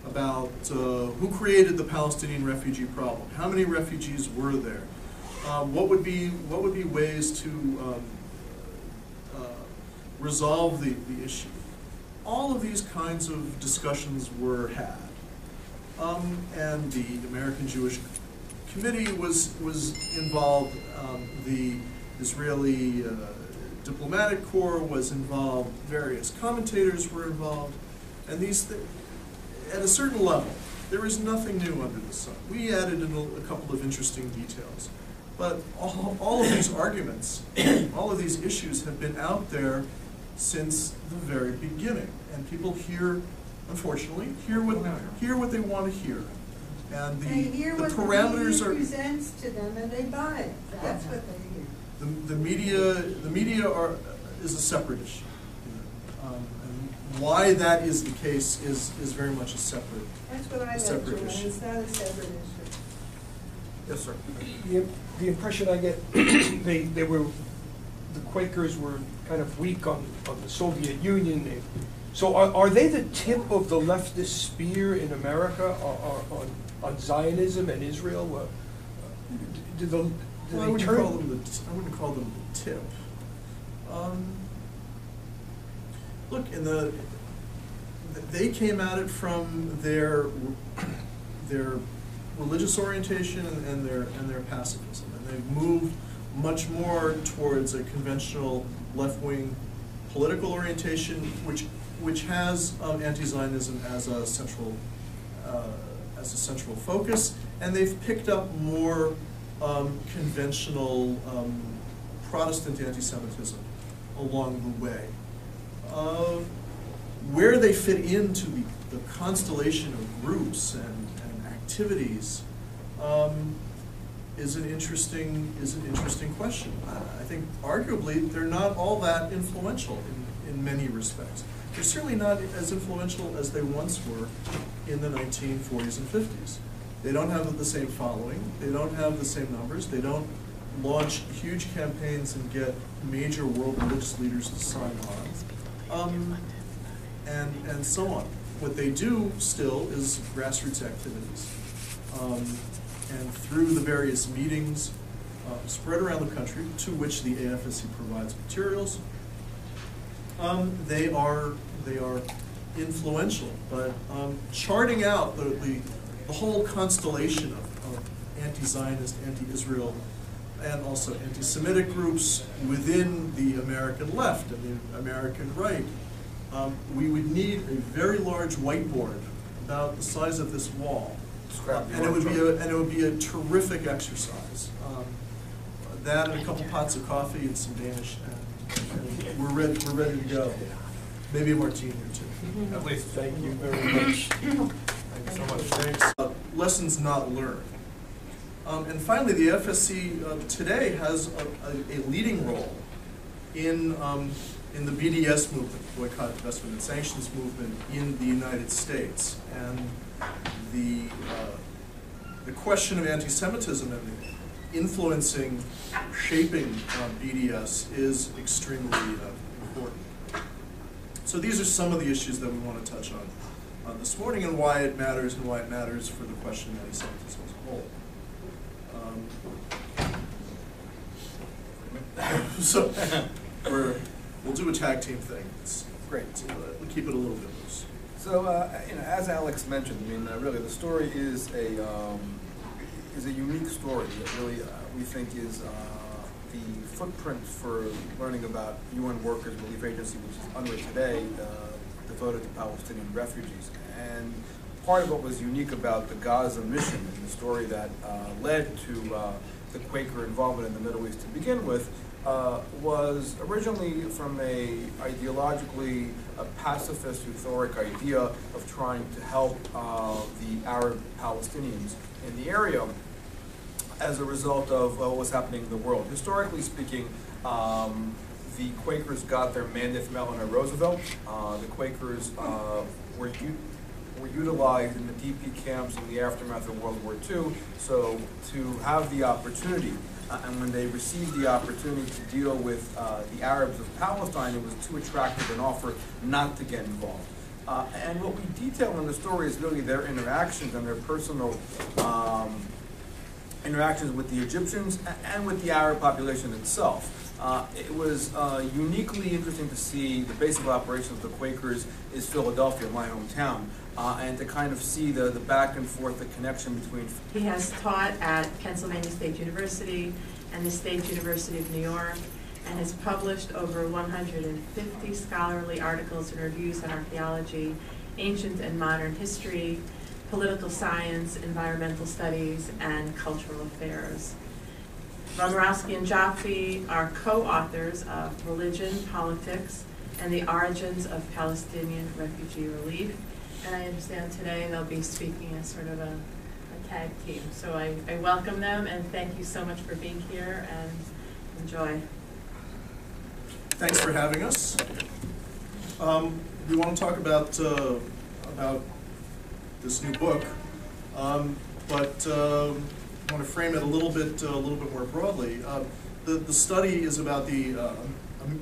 about who created the Palestinian refugee problem, how many refugees were there, what would be ways to resolve the issue. All of these kinds of discussions were had, and the American Jewish committee was involved. The Israeli diplomatic corps was involved. Various commentators were involved, and at a certain level, there is nothing new under the sun. We added in a couple of interesting details, but all of these arguments, all of these issues have been out there since the very beginning, and people unfortunately, hear what they want to hear. And They hear the what parameters the are media presents to them, and they buy it. That's what they hear. the media is a separate issue. And why that is the case is very much a separate. That's what I A read separate to, and issue. it's not a separate issue. Yes, sir. The impression I get, the Quakers were kind of weak on the Soviet Union. So are they the tip of the leftist spear in America on Zionism and Israel? Do they I wouldn't turn? call them the tip. Look, they came at it from their religious orientation and their pacifism, and they've moved much more towards a conventional left-wing political orientation, which has anti-Zionism as a central focus, and they've picked up more conventional Protestant anti-Semitism along the way. Where they fit into the constellation of groups and activities is an interesting question. I think arguably they're not all that influential in many respects. They're certainly not as influential as they once were in the 1940s and 50s. They don't have the same following. They don't have the same numbers. They don't launch huge campaigns and get major world religious leaders to sign on, and so on. What they do still is grassroots activities. And through the various meetings spread around the country, to which the AFSC provides materials, they are influential. But charting out the whole constellation of anti-Zionist, anti-Israel, and also anti-Semitic groups within the American left and the American right, we would need a very large whiteboard about the size of this wall. And it would be a terrific exercise. That and a couple pots of coffee and some Danish, and we're ready to go. Maybe a martini or two. At least. Thank you very much. Thank you so much. Thanks. Lessons not learned. And finally, the FSC today has a leading role in the BDS movement, boycott, divestment, and sanctions movement in the United States, and the question of anti-Semitism and influencing, shaping BDS is extremely important. So these are some of the issues that we want to touch on this morning, and why it matters, for the question of anti-Semitism as a whole. So we'll do a tag team thing. It's great. We'll keep it a little bit loose. So, as Alex mentioned, I mean, really, the story is a unique story that really we think is the footprint for learning about UN Workers Relief Agency, which is UNRWA today, devoted to Palestinian refugees. And part of what was unique about the Gaza mission and the story that led to the Quaker involvement in the Middle East to begin with was originally from a ideologically pacifist, euphoric idea of trying to help the Arab Palestinians in the area as a result of what was happening in the world. Historically speaking, the Quakers got their mandate from Eleanor Roosevelt. The Quakers were utilized in the DP camps in the aftermath of World War II, so to have the opportunity, and when they received the opportunity to deal with the Arabs of Palestine, it was too attractive an offer not to get involved. And what we detail in the story is really their interactions and their personal interactions with the Egyptians and with the Arab population itself. It was uniquely interesting to see the base of operations of the Quakers is Philadelphia, my hometown, and to kind of see the back and forth, the connection between. He has taught at Pennsylvania State University and the State University of New York, and has published over 150 scholarly articles and reviews on archaeology, ancient and modern history, political science, environmental studies, and cultural affairs. Romirowsky and Joffe are co-authors of Religion, Politics, and the Origins of Palestinian Refugee Relief. And I understand today they'll be speaking as sort of a tag team. So I welcome them and thank you so much for being here and enjoy. Thanks for having us. We want to talk about this new book, but I want to frame it a little bit more broadly. The study is about the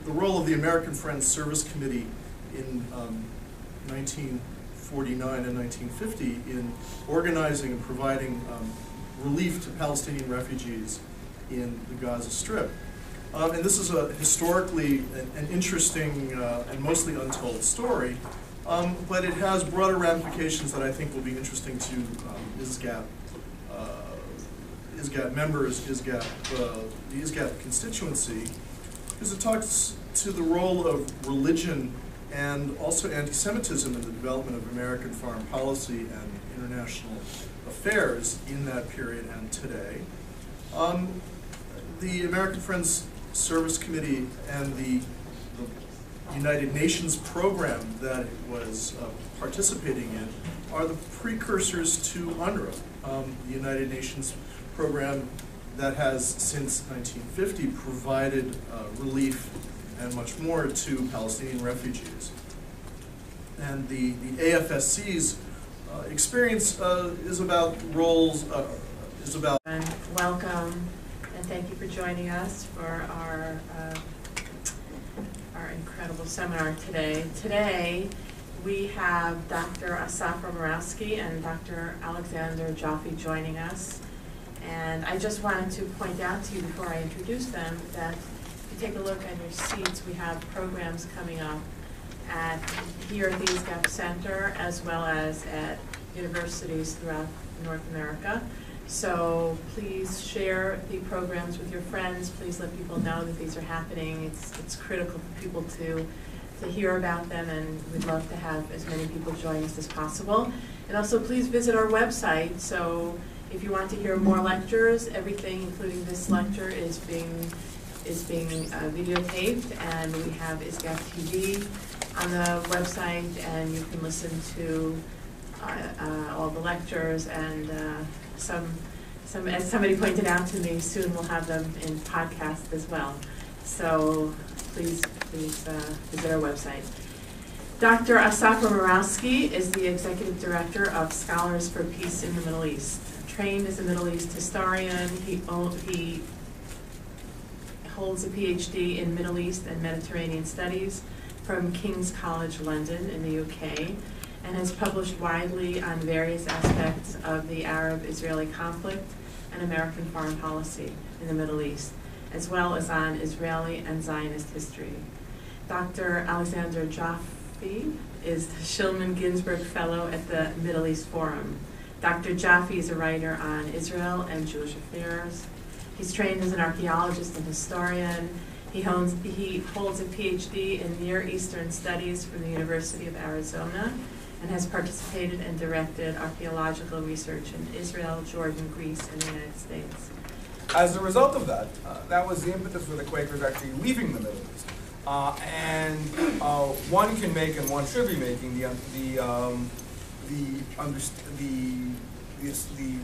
role of the American Friends Service Committee in 1949 and 1950 in organizing and providing relief to Palestinian refugees in the Gaza Strip. And this is a historically an interesting and mostly untold story, but it has broader ramifications that I think will be interesting to ISGAP members, the ISGAP constituency, because it talks to the role of religion and also anti-Semitism in the development of American foreign policy and international affairs in that period and today. The American Friends Service Committee and the United Nations program that it was participating in are the precursors to UNRWA, the United Nations program that has since 1950 provided relief and much more to Palestinian refugees. And the AFSC's experience is about roles, is about... And welcome, and thank you for joining us for our incredible seminar today. Today, we have Dr. Asaf Romirowski and Dr. Alexander Joffe joining us. And I just wanted to point out to you before I introduce them that if you take a look at your seats, we have programs coming up here at the ISGAP Center as well as at universities throughout North America. So please share the programs with your friends. Please let people know that these are happening. It's critical for people to hear about them, and we'd love to have as many people join us as possible. And also please visit our website. So if you want to hear more lectures, everything, including this lecture, is being videotaped, and we have ISGAP TV on the website, and you can listen to all the lectures, and some, as somebody pointed out to me, soon we'll have them in podcast as well. So please visit our website. Dr. Asaf Romirowski is the Executive Director of Scholars for Peace in the Middle East. Trained as a Middle East historian, he holds a PhD in Middle East and Mediterranean Studies from King's College London in the UK, and has published widely on various aspects of the Arab-Israeli conflict and American foreign policy in the Middle East, as well as on Israeli and Zionist history. Dr. Alexander Joffe is the Shillman-Ginsburg Fellow at the Middle East Forum. Dr. Joffe is a writer on Israel and Jewish affairs. He's trained as an archaeologist and historian. He holds a PhD in Near Eastern Studies from the University of Arizona, and has participated and directed archaeological research in Israel, Jordan, Greece, and the United States. As a result of that, that was the impetus for the Quakers actually leaving the Middle East. And one can make, and one should be making, the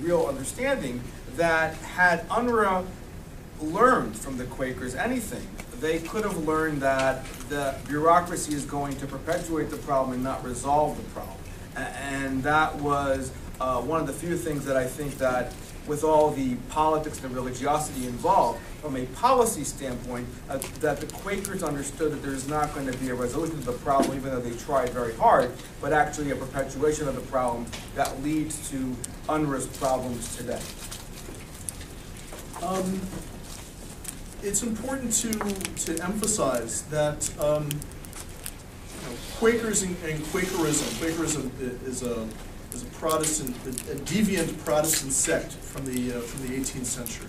real understanding that had UNRWA learned from the Quakers anything, they could have learned that the bureaucracy is going to perpetuate the problem and not resolve the problem. And that was one of the few things that I think that with all the politics and the religiosity involved, from a policy standpoint, that the Quakers understood that there's not going to be a resolution to the problem, even though they tried very hard, but actually a perpetuation of the problem that leads to UNRWA's problems today. it's important to emphasize that Quakers and Quakerism is a Protestant, a deviant Protestant sect from the 18th century.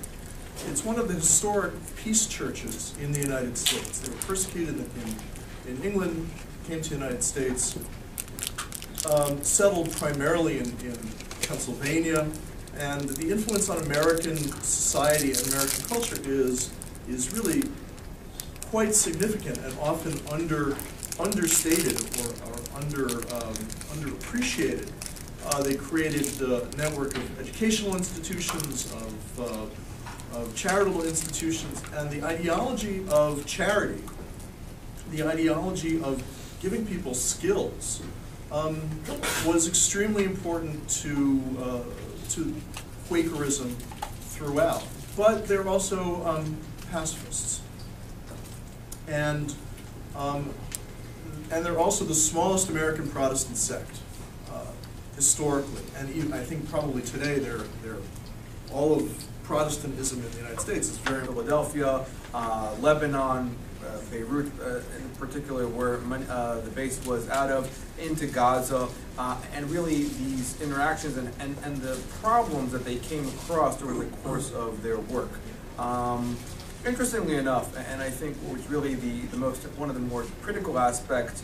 It's one of the historic peace churches in the United States. They were persecuted in England, came to the United States, settled primarily in Pennsylvania, and the influence on American society and American culture is really quite significant and often understated or underappreciated. They created a network of educational institutions, of charitable institutions, and the ideology of charity, the ideology of giving people skills, was extremely important to Quakerism throughout. But they're also pacifists, and they're also the smallest American Protestant sect historically, and even, I think probably today they're all of Protestantism in the United States is very Philadelphia, Lebanon, Beirut in particular, where the base was out of, into Gaza, and really these interactions and the problems that they came across during the course of their work. Interestingly enough, and I think what's really one of the more critical aspects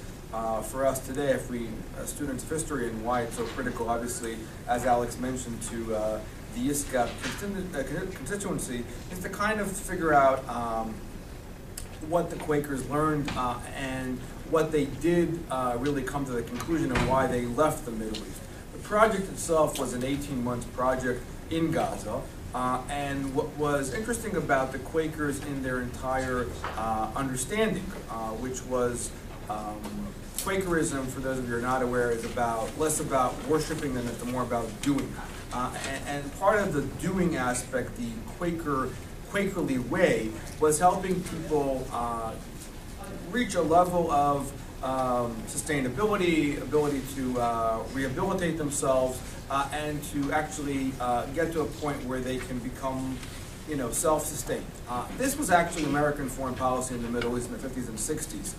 for us today, if we students of history, and why it's so critical, obviously, as Alex mentioned, to the ISGAP constituency, is to kind of figure out what the Quakers learned and what they did really come to the conclusion of why they left the Middle East. The project itself was an 18-month project in Gaza, and what was interesting about the Quakers in their entire understanding, which was Quakerism, for those of you who are not aware, is less about worshiping than it's more about doing. And part of the doing aspect, the Quakerly way, was helping people reach a level of sustainability, ability to rehabilitate themselves, and to actually get to a point where they can become, self-sustained. This was actually American foreign policy in the Middle East in the 50s and 60s.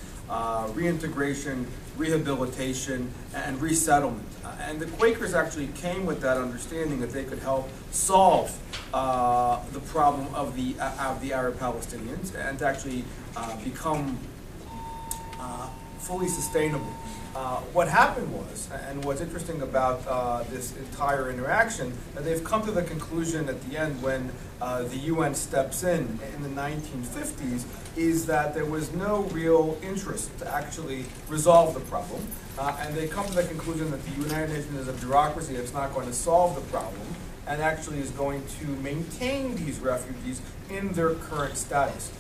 Reintegration, rehabilitation, and resettlement. And the Quakers actually came with that understanding that they could help solve the problem of the Arab Palestinians and to actually become fully sustainable. What happened was, and what's interesting about this entire interaction, that they've come to the conclusion at the end when the UN steps in the 1950s, is that there was no real interest to actually resolve the problem. And they come to the conclusion that the United Nations is a bureaucracy that's not going to solve the problem and actually is going to maintain these refugees in their current status.